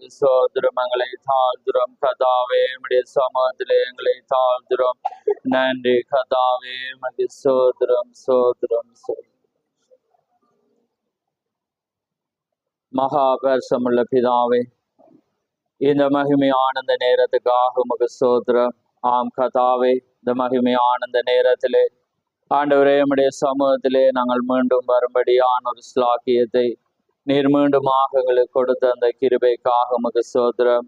உமக்கு சோதரம் எங்களை தாழ்த்துறோம் கதாவே உம்முடைய சமூகத்திலே எங்களை தாழ்த்துறோம். நன்றி கதாவே உமக்கு சோதரம் சோதரம் சோதரம். மகாபரிசமுள்ள பிதாவே, இந்த மகிமையான இந்த நேரத்துக்காக உமக்கு சோதரம். ஆம் கதாவே, இந்த மகிமையான இந்த நேரத்திலே ஆண்டவரே உம்முடைய சமூகத்திலே நாங்கள் மீண்டும் வரும்படியான ஒரு ஸ்லாக்கியத்தை நீர் மீண்டுமாக எங்களுக்கு கொடுத்த அந்த கிருபைக்காக உமக்கு சோதரம்.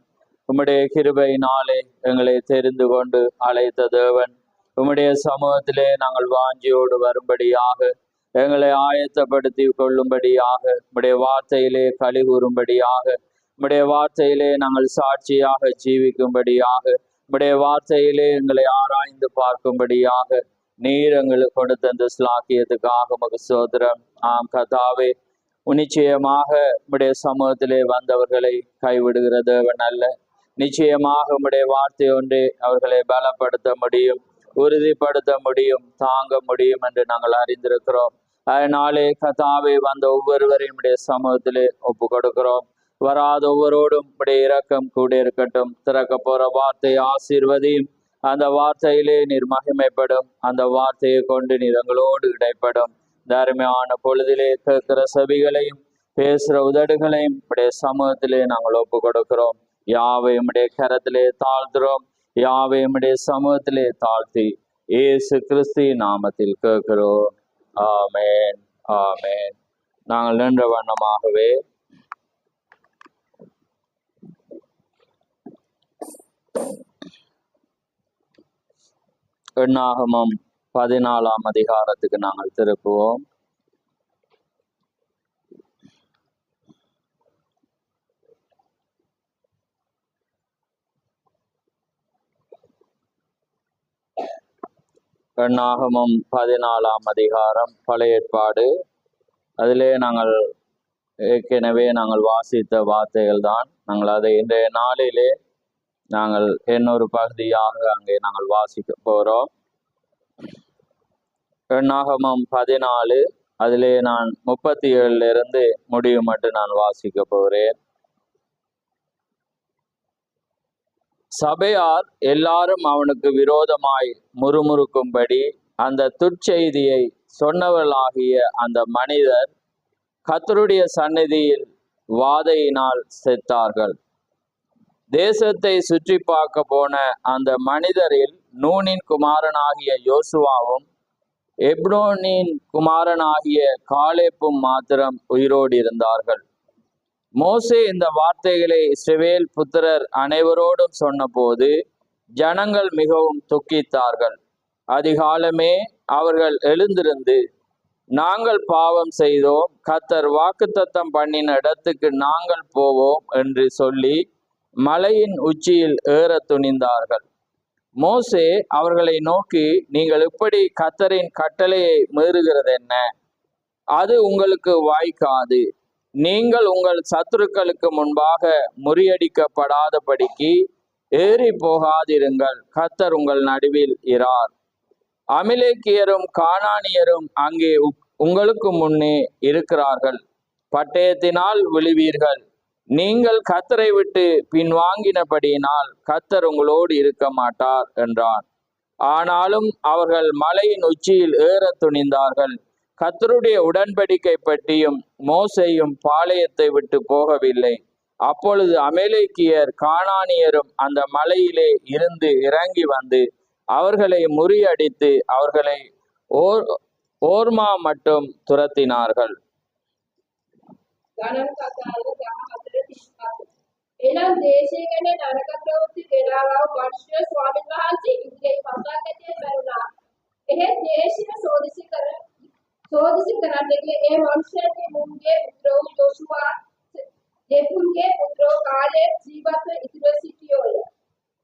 உம்முடைய கிருபையினாலே எங்களை தெரிந்து கொண்டு அழைத்த தேவன், உம்முடைய சமூகத்திலே நாங்கள் வாஞ்சியோடு வரும்படியாக எங்களை ஆயத்தப்படுத்தி கொள்ளும்படியாக, உம்முடைய வார்த்தையிலே களி கூறும்படியாக, உம்முடைய வார்த்தையிலே நாங்கள் சாட்சியாக ஜீவிக்கும்படியாக, உம்முடைய வார்த்தையிலே எங்களை ஆராய்ந்து பார்க்கும்படியாக நீர் எங்களுக்கு கொடுத்த அந்த ஸ்லாக்கியத்துக்காக உமக்கு சோதரம். ஆம் கதாவே, நிச்சயமாக உம்முடைய சமூகத்திலே வந்தவர்களை கைவிடுகிற தேவன் அல்ல. நிச்சயமாக உம்முடைய வார்த்தை ஒன்றே அவர்களை பலப்படுத்த முடியும், உறுதிப்படுத்த முடியும், தாங்க முடியும் என்று நாங்கள் அறிந்திருக்கிறோம். அதனாலே கதாவே, வந்த ஒவ்வொருவரையும் உடைய சமூகத்திலே ஒப்பு கொடுக்கிறோம். வராத ஒவ்வொருவரோடும் உடைய இரக்கம் கூட இருக்கட்டும். திறக்க போற வார்த்தை ஆசீர்வதியும். அந்த வார்த்தையிலே நீர் மகிமைப்படும். அந்த வார்த்தையை கொண்டு நீர் எங்களோடு இடைப்படும். தர்மையான பொழுதிலே கேட்கிற செவிகளையும் பேசுகிற உதடுகளையும் உடைய சமூகத்திலே நாங்கள் ஒப்பு கொடுக்கிறோம். யாவையும் உடைய கரத்திலே தாழ்த்துறோம். யாவையும் உடைய சமூகத்திலே தாழ்த்தி இயேசு கிறிஸ்து நாமத்தில் கேட்கிறோம். ஆமேன் ஆமேன். நாங்கள் நின்ற வண்ணமாகவே எண்ணாகமம் 14ஆம் அதிகாரத்துக்கு நாங்கள் திருப்புவோம். எண்ணாகமம் 14ஆம் அதிகாரம் பழைய ஏற்பாடு. அதிலே நாங்கள் ஏற்கனவே நாங்கள் வாசித்த வார்த்தைகள் தான். நாங்கள் அதை இன்றைய நாளிலே நாங்கள் இன்னொரு பகுதியாக அங்கே நாங்கள் வாசிக்க போகிறோம். எண்ணாகமம் 14, அதிலே நான் 37 முடிவு மட்டும் நான் வாசிக்க போகிறேன். சபையார் எல்லாரும் அவனுக்கு விரோதமாய் முறுமுறுக்கும்படி அந்த துர்ச்செய்தியை சொன்னவர்களாகிய அந்த மனிதர் கர்த்தருடைய சந்நிதியில் வாதையினால் செத்தார்கள். தேசத்தை சுற்றி பார்க்க போன அந்த மனிதரில் நூனின் குமாரனாகிய யோசுவாவும் எப்ரோனின் குமாரனாகிய காலேப்பும் மாத்திரம் உயிரோடு இருந்தார்கள். மோசே இந்த வார்த்தைகளை இஸ்ரவேல் புத்திரர் அனைவரோடும் சொன்னபோது ஜனங்கள் மிகவும் துக்கித்தார்கள். அதிகாலமே அவர்கள் எழுந்திருந்து, நாங்கள் பாவம் செய்தோம், கர்த்தர் வாக்குத்தத்தம் பண்ணின இடத்துக்கு நாங்கள் போவோம் என்று சொல்லி மலையின் உச்சியில் ஏற துணிந்தார்கள். மோசே அவர்களை நோக்கி, நீங்கள் இப்படி கர்த்தரின் கட்டளையை மீறுகிறது என்ன? அது உங்களுக்கு வாய்க்காது. நீங்கள் உங்கள் சத்துருக்களுக்கு முன்பாக முறியடிக்கப்படாதபடிக்கு ஏறி போகாதிருங்கள். கர்த்தர் உங்கள் நடுவில் இரார். அமிலேக்கியரும் கானானியரும் அங்கே உங்களுக்கு முன்னே இருக்கிறார்கள். பட்டயத்தினால் விழுவீர்கள். நீங்கள் கர்த்தரை விட்டு பின்வாங்கினபடியினால் கர்த்தர் உங்களோடு இருக்க மாட்டார் என்றார். ஆனாலும் அவர்கள் மலையின் உச்சியில் ஏற துணிந்தார்கள். கர்த்தருடைய உடன்படிக்கை பற்றியும் மோசேயும் பாளையத்தை விட்டு போகவில்லை. அப்பொழுது அமலேக்கியர் கானானியரும் அந்த மலையிலே இருந்து இறங்கி வந்து அவர்களை முறியடித்து அவர்களை ஓர்மா மட்டும் துரத்தினார்கள். එනම් දේශය ගැන නරක ප්‍රවෘත්ති ගෙනාවා වර්ෂ ස්වාමීන් වහන්සේ ඉදිරියේ පසාගැටේ මරුණා. එහෙත් දේශය සෝදිසි කරන්නගේ ඒ මනුෂ්‍යයන්ගේ මුන්ගේ පුත්‍රෝ යෝෂුවා දෙපුන්ගේ පුත්‍රෝ කාලේ ජීවත්ව ඉතිරි සිටියෝය.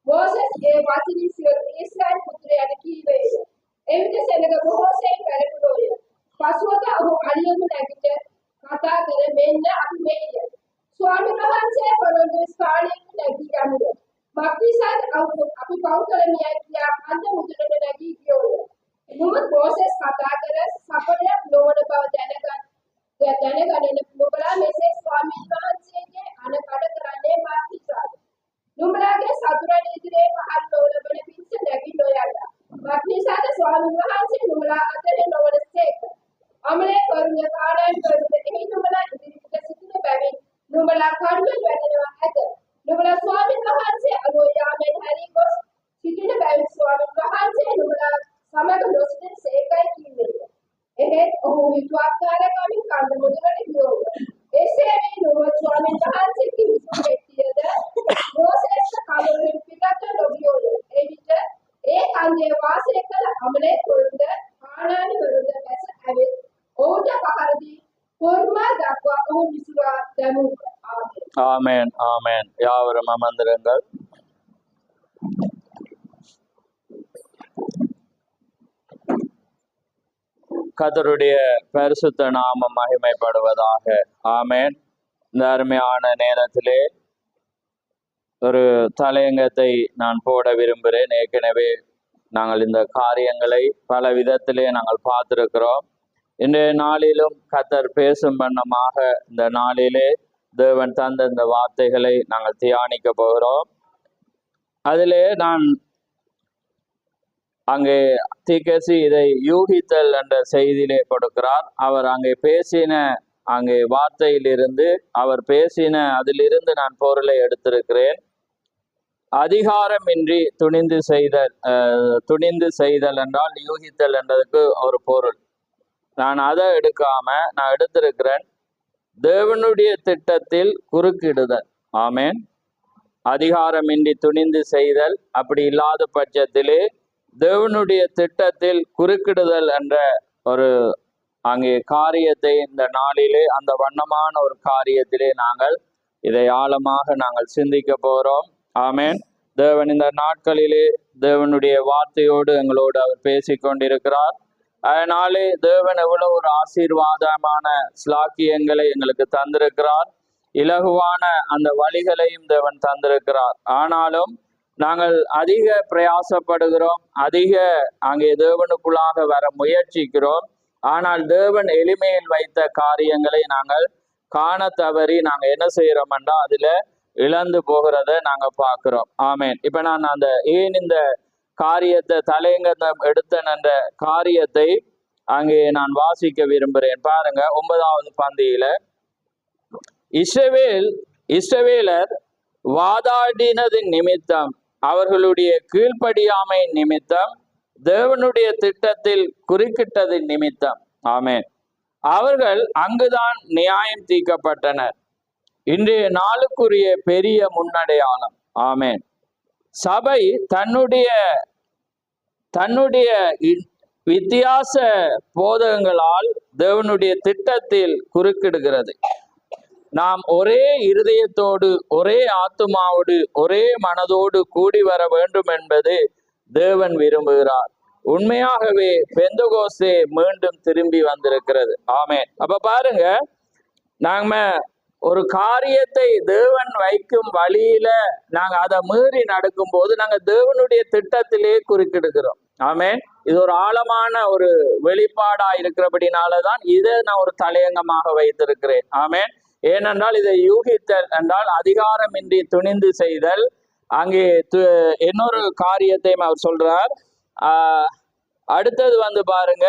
මෝසෙස් ඒ වචනින් සියලු ඊශ්‍රායල් පුත්‍රයාට කීවේය. එවිට සෙනග බොහෝසෙයින් වැළපුණෝය. පසුවද ඔහු අලියමු නැගිට කතා කර මෙන්න අපි මෙය ස්වාමීන් වහන්සේ පොළොන්නු ස්ථානයේ නැගී යමුද? මක්නිසාද අපි පව් කරන්නේ කියා අන්ත මුදුනට නැගී ගියෝය. මුහුත් මෝසෙස් කතා කර සපලයක් නොවන බව දැනගන්න නුඹලා මෙසේ ස්වාමීන් වහන්සේගේ අනකඩ කරන්නේ වැඩෙනවා ඇත. නුඹලා ස්වාමීන් වහන්සේ අනුව යාමෙන් හැරී ගොස් සිටින බැවින් ස්වාමීන් වහන්සේ නුඹලා සමග නොසිටින සේකයි කීවේය. එහෙත් ඔහු විශ්වාසකාරකමින් කන්ද මුදුනට ගියෝය. එසේ වී නුඹ ස්වාමීන් වහන්සේ කිවිසු වෙතියද මෝසෙස් කලුරින් පිටත නොගියෝය. ඒ විට ඒ කන්දේ වාසය කළ අමලේ වරුද ආනානි වරුද ඇස ඇවිත් ඔහුට පහර දී කොර්මා දක්වා ඔහු විසුවා දැමුව. ஆமென் ஆமென். யாவரும் அமர்ந்திருங்கள். கர்த்தருடைய பரிசுத்த நாமம் மகிமைப்படுவதாக. ஆமென். இந்த அருமையான நேரத்திலே ஒரு தலையங்கத்தை நான் போட விரும்புகிறேன். ஏற்கனவே நாங்கள் இந்த காரியங்களை பல விதத்திலே நாங்கள் பார்த்திருக்கிறோம். இன்றைய நாளிலும் கர்த்தர் பேசும் வண்ணமாக இந்த நாளிலே தேவன் தந்த இந்த வார்த்தைகளை நாங்கள் தியானிக்க போகிறோம். அதிலே நான் அங்கே தீக்கசி இதை யூகித்தல் என்ற செய்தியிலே கொடுக்கிறார். அவர் அங்கே பேசின அங்கே வார்த்தையிலிருந்து அவர் பேசின அதிலிருந்து நான் பொருளை எடுத்திருக்கிறேன். அதிகாரமின்றி துணிந்து செய்தல் என்றால் யூகித்தல் என்றதுக்கு ஒரு பொருள். நான் அதை எடுக்காம நான் எடுத்திருக்கிறேன் தேவனுடைய திட்டத்தில் குறுக்கிடுதல். ஆமென். அதிகாரமின்றி துணிந்து செய்தல், அப்படி இல்லாத பட்சத்திலே தேவனுடைய திட்டத்தில் குறுக்கிடுதல் என்ற ஒரு அங்கே காரியத்தை இந்த நாளிலே அந்த வண்ணமான ஒரு காரியத்திலே நாங்கள் இதை ஆழமாக நாங்கள் சிந்திக்க போகிறோம். ஆமென். தேவன் இந்த நாட்களிலே தேவனுடைய வார்த்தையோடு எங்களோடு அவர் பேசிக்கொண்டிருக்கிறார். அதனாலே தேவன் எவ்வளவு ஒரு ஆசீர்வாதமான ஸ்லாக்கியங்களை எங்களுக்கு தந்திருக்கிறார். இலகுவான அந்த வழிகளையும் தேவன் தந்திருக்கிறார். ஆனாலும் நாங்கள் அதிக பிரயாசப்படுகிறோம், அதிக அங்கே தேவனுக்குள்ளாக வர முயற்சிக்கிறோம். ஆனால் தேவன் எளிமையில் வைத்த காரியங்களை நாங்கள் காண தவறி நாங்கள் என்ன செய்யறோம்னா அதுல இழந்து போகிறத நாங்க பார்க்கிறோம். ஆமென். இப்ப நான் அந்த ஏன் இந்த காரியத்தை தலையங்கம் எடுத்தேன் என்ற காரியத்தை அங்கே நான் வாசிக்க விரும்புகிறேன். பாருங்க, 9வது பந்தியில இஸ்ரவேலர் வாதாடினதின் நிமித்தம், அவர்களுடைய கீழ்ப்படியாமை நிமித்தம், தேவனுடைய திட்டத்தில் குறுக்கிட்டதின் நிமித்தம், ஆமென், அவர்கள் அங்குதான் நியாயம் தீர்க்கப்பட்டனர். இன்றைய நாளுக்குரிய பெரிய முன்னடையாளம். ஆமென். சபை தன்னுடைய வித்தியாச போதகங்களால் தேவனுடைய திட்டத்தில் குறுக்கிடுகிறது. நாம் ஒரே இருதயத்தோடு, ஒரே ஆத்துமாவோடு, ஒரே மனதோடு கூடி வர வேண்டும் என்பது தேவன் விரும்புகிறார். உண்மையாகவே பெந்தகோஸ்தே மீண்டும் திரும்பி வந்திருக்கிறது. ஆமென். அப்ப பாருங்க, நாம ஒரு காரியத்தை தேவன் வைக்கும் வழியில நாங்க அதை மீறி நடக்கும் போது நாங்க தேவனுடைய திட்டத்திலே குறுக்கிடுகிறோம். ஆமென். இது ஒரு ஆழமான ஒரு வெளிப்பாடா இருக்கிறபடினாலதான் இதை நான் ஒரு தலையங்கமாக வைத்திருக்கிறேன். ஆமென். ஏனென்றால் இதை யூகித்தல் என்றால் அதிகாரமின்றி துணிந்து செய்தல். அங்கே இன்னொரு காரியத்தையும் அவர் சொல்றார். அடுத்தது பாருங்க,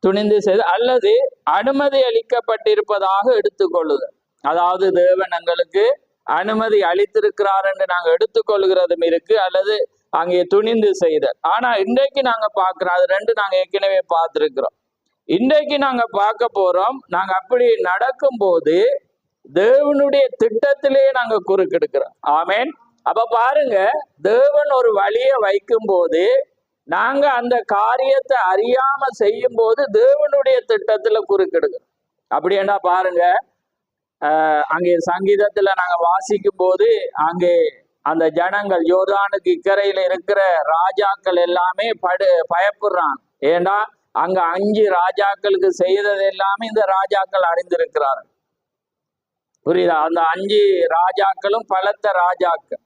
துணிந்து செய்து அல்லது அனுமதி அளிக்கப்பட்டிருப்பதாக எடுத்துக்கொள்ளுதல். அதாவது தேவன் எங்களுக்கு அனுமதி அளித்திருக்கிறார் என்று நாங்கள் எடுத்துக்கொள்கிறதும் இருக்கு, அல்லது அங்கே துணிந்து செய்தல். ஆனா இன்றைக்கு நாங்க பார்க்கிறோம், அது ரெண்டு நாங்க ஏற்கனவே பார்த்திருக்கிறோம். இன்றைக்கு நாங்க பார்க்க போறோம், நாங்க அப்படி நடக்கும் போது தேவனுடைய திட்டத்திலே நாங்க குறுக்கெடுக்கிறோம். ஆமென். அப்ப பாருங்க, தேவன் ஒரு வழியை வைக்கும் போது நாங்க அந்த காரியத்தை அறியாம செய்யும் போது தேவனுடைய திட்டத்துல குறுக்கெடுக்கிறோம். அப்படி என்ன பாருங்க, அங்கே சங்கீதத்துல நாங்க வாசிக்கும் போது அங்கே அந்த ஜனங்கள் யோர்தானுக்கு இக்கரையில இருக்கிற ராஜாக்கள் எல்லாமே பயப்படுறாங்க. ஏன்னா அங்க 5 ராஜாக்களுக்கு செய்தது எல்லாமே இந்த ராஜாக்கள் அறிந்திருக்கிறார்கள். புரியுதா? அந்த 5 ராஜாக்களும் பலத்த ராஜாக்கள்.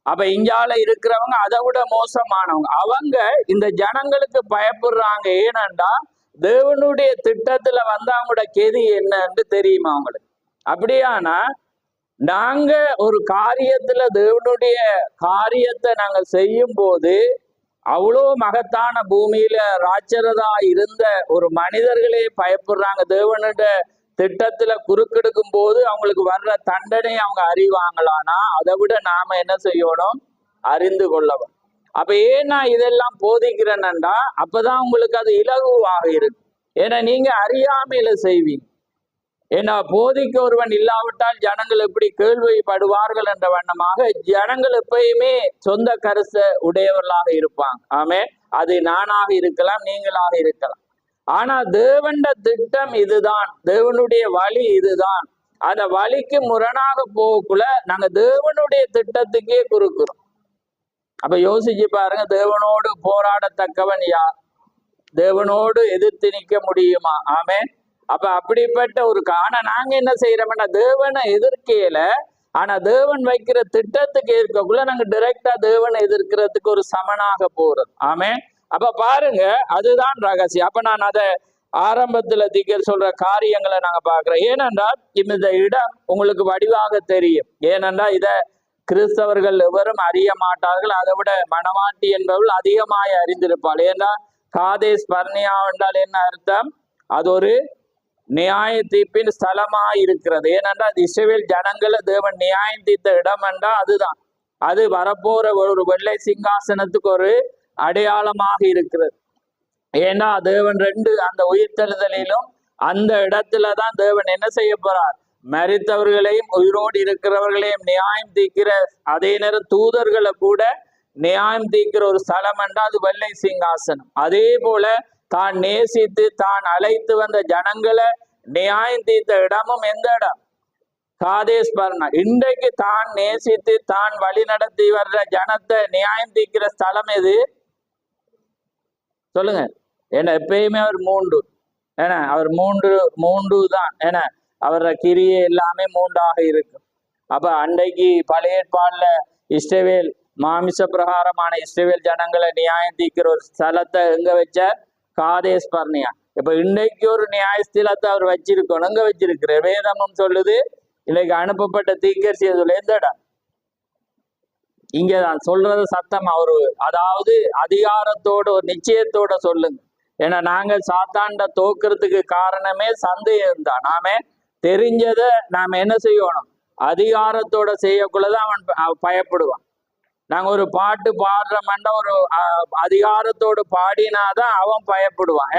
அப்ப இஞ்சால இருக்கிறவங்க அதை விட மோசமானவங்க. அவங்க இந்த ஜனங்களுக்கு பயப்படுறாங்க. ஏனண்டா தேவனுடைய திட்டத்துல அவங்களோட கெதி என்னன்னு தெரியுமா அவங்களுக்கு. அப்படியானா நாங்க ஒரு காரியத்துல தேவனுடைய காரியத்தை நாங்க செய்யும் போது அவ்வளோ மகத்தான பூமியில ராட்சரதா இருந்த ஒரு மனிதர்களே பயப்படுறாங்க. தேவனுடைய திட்டத்துல குறுக்கெடுக்கும் போது அவங்களுக்கு வர்ற தண்டனை அவங்க அறிவாங்களானா அதை விட நாம என்ன செய்யணும்? அறிந்து கொள்ளவும். அப்ப ஏன் நான் இதெல்லாம் போதிக்கிறேன்னா அப்பதான் உங்களுக்கு அது இலகுவாக இருக்கு. ஏன்னா நீங்க அறியாமையில செய்வீங்க. ஏன்னா போதிக்க ஒருவன் இல்லாவிட்டால் ஜனங்கள் எப்படி கேள்விப்படுவார்கள் என்ற வண்ணமாக ஜனங்கள் எப்பயுமே சொந்த கருத்தை உடையவர்களாக இருப்பாங்க. ஆமே, அது நானாக இருக்கலாம், நீங்களாக இருக்கலாம். ஆனா தேவண்ட திட்டம் இதுதான், தேவனுடைய வழி இதுதான். அந்த வழிக்கு முரணாக போகக்குள்ள நாங்க தேவனுடைய திட்டத்துக்கே குறுக்குறோம். அப்ப யோசிச்சு பாருங்க, தேவனோடு போராடத்தக்கவன் யார்? தேவனோடு எதிர்த்து நிற்க முடியுமா? ஆமே. அப்ப அப்படிப்பட்ட ஒரு ஆனா நாங்க என்ன செய்யறோம்னா தேவனை எதிர்க்கையில, ஆனா தேவன் வைக்கிற திட்டத்துக்கு இருக்கக்குள்ள நாங்க டைரக்டா தேவனை எதிர்க்கிறதுக்கு ஒரு சமனாக போறது. ஆமே. அப்ப பாருங்க, அதுதான் ரகசியம். அப்ப நான் அதை ஆரம்பத்துல தீக்கர் சொல்ற காரியங்களை நாங்க பாக்குறோம். ஏனென்றால் இந்த இடம் உங்களுக்கு வடிவாக தெரியும். ஏனென்றால் இத கிறிஸ்தவர்கள் எவரும் அறிய மாட்டார்கள். அதை விட மணவாட்டி என்பவர்கள் அதிகமாய் அறிந்திருப்பாள். ஏன்னா காதேஸ் பர்னியா என்றால் என்ன அர்த்தம்? அது ஒரு நியாய தீர்ப்பின் ஸ்தலமாய் இருக்கிறது. ஏனென்றால் இஸ்ரவேல் ஜனங்களை தேவன் நியாயம் தீர்த்த இடம் என்றால் அதுதான். அது வரப்போற ஒரு வெள்ளை சிங்காசனத்துக்கு ஒரு அடையாளமாக இருக்கிறது. ஏன்னா தேவன் அந்த உயிர்த்தெழுதலிலும் அந்த இடத்துலதான் தேவன் என்ன செய்ய போறார்? மரித்தவர்களையும் உயிரோடு இருக்கிறவர்களையும் நியாயம் தீர்க்கிற, அதே நேரம் தூதர்களை கூட நியாயம் தீர்க்கிற ஒரு ஸ்தலம் என்றால் அது வெள்ளை சிங்காசனம். அதே போல தான் நேசித்து தான் அழைத்து வந்த ஜனங்களை நியாயம் தீர்த்த இடமும் எந்த இடம்? காதேஸ் பர்னா. இன்றைக்கு தான் நேசித்து தான் வழி நடத்தி வர்ற ஜனத்தை நியாயம் தீர்க்கிற ஸ்தலம் எது? சொல்லுங்க. ஏன்னா எப்பயுமே அவர் மூன்று, ஏன்னா அவர் மூன்று தான். ஏன்னா அவர கிரியை எல்லாமே மூன்றாக இருக்கும். அப்ப அன்றைக்கு பழைய ஏற்பாடுல இஸ்ரவேல் மாமிச பிரகாரமான இஸ்ரவேல் ஜனங்களை நியாயம் தீர்க்கிற ஒரு ஸ்தலத்தை எங்க வச்சார்? காதேஸ் பர்னியா. இப்ப இன்னைக்கு ஒரு நியாயஸ்தலத்தை அவர் வச்சிருக்கணும். எங்க வச்சிருக்கிற? வேதமும் சொல்லுது, இன்னைக்கு அனுப்பப்பட்ட தீர்க்கதரிசி சொல்ல எந்த இடம்? இங்கதான் சொல்றது சத்தம். அவரு அதாவது அதிகாரத்தோட ஒரு நிச்சயத்தோட சொல்லுங்க. ஏன்னா நாங்க சாத்தாண்ட தோக்கிறதுக்கு காரணமே சந்தேகம் தான். நாம தெரிஞ்சதை நாம என்ன செய்யணும்? அதிகாரத்தோட செய்யக்குள்ளதான் அவன் பயப்படுவான். நாங்க ஒரு பாட்டு பாடுறோம்னா ஒரு அதிகாரத்தோடு பாடினாதான் அவன் பயப்படுவான்.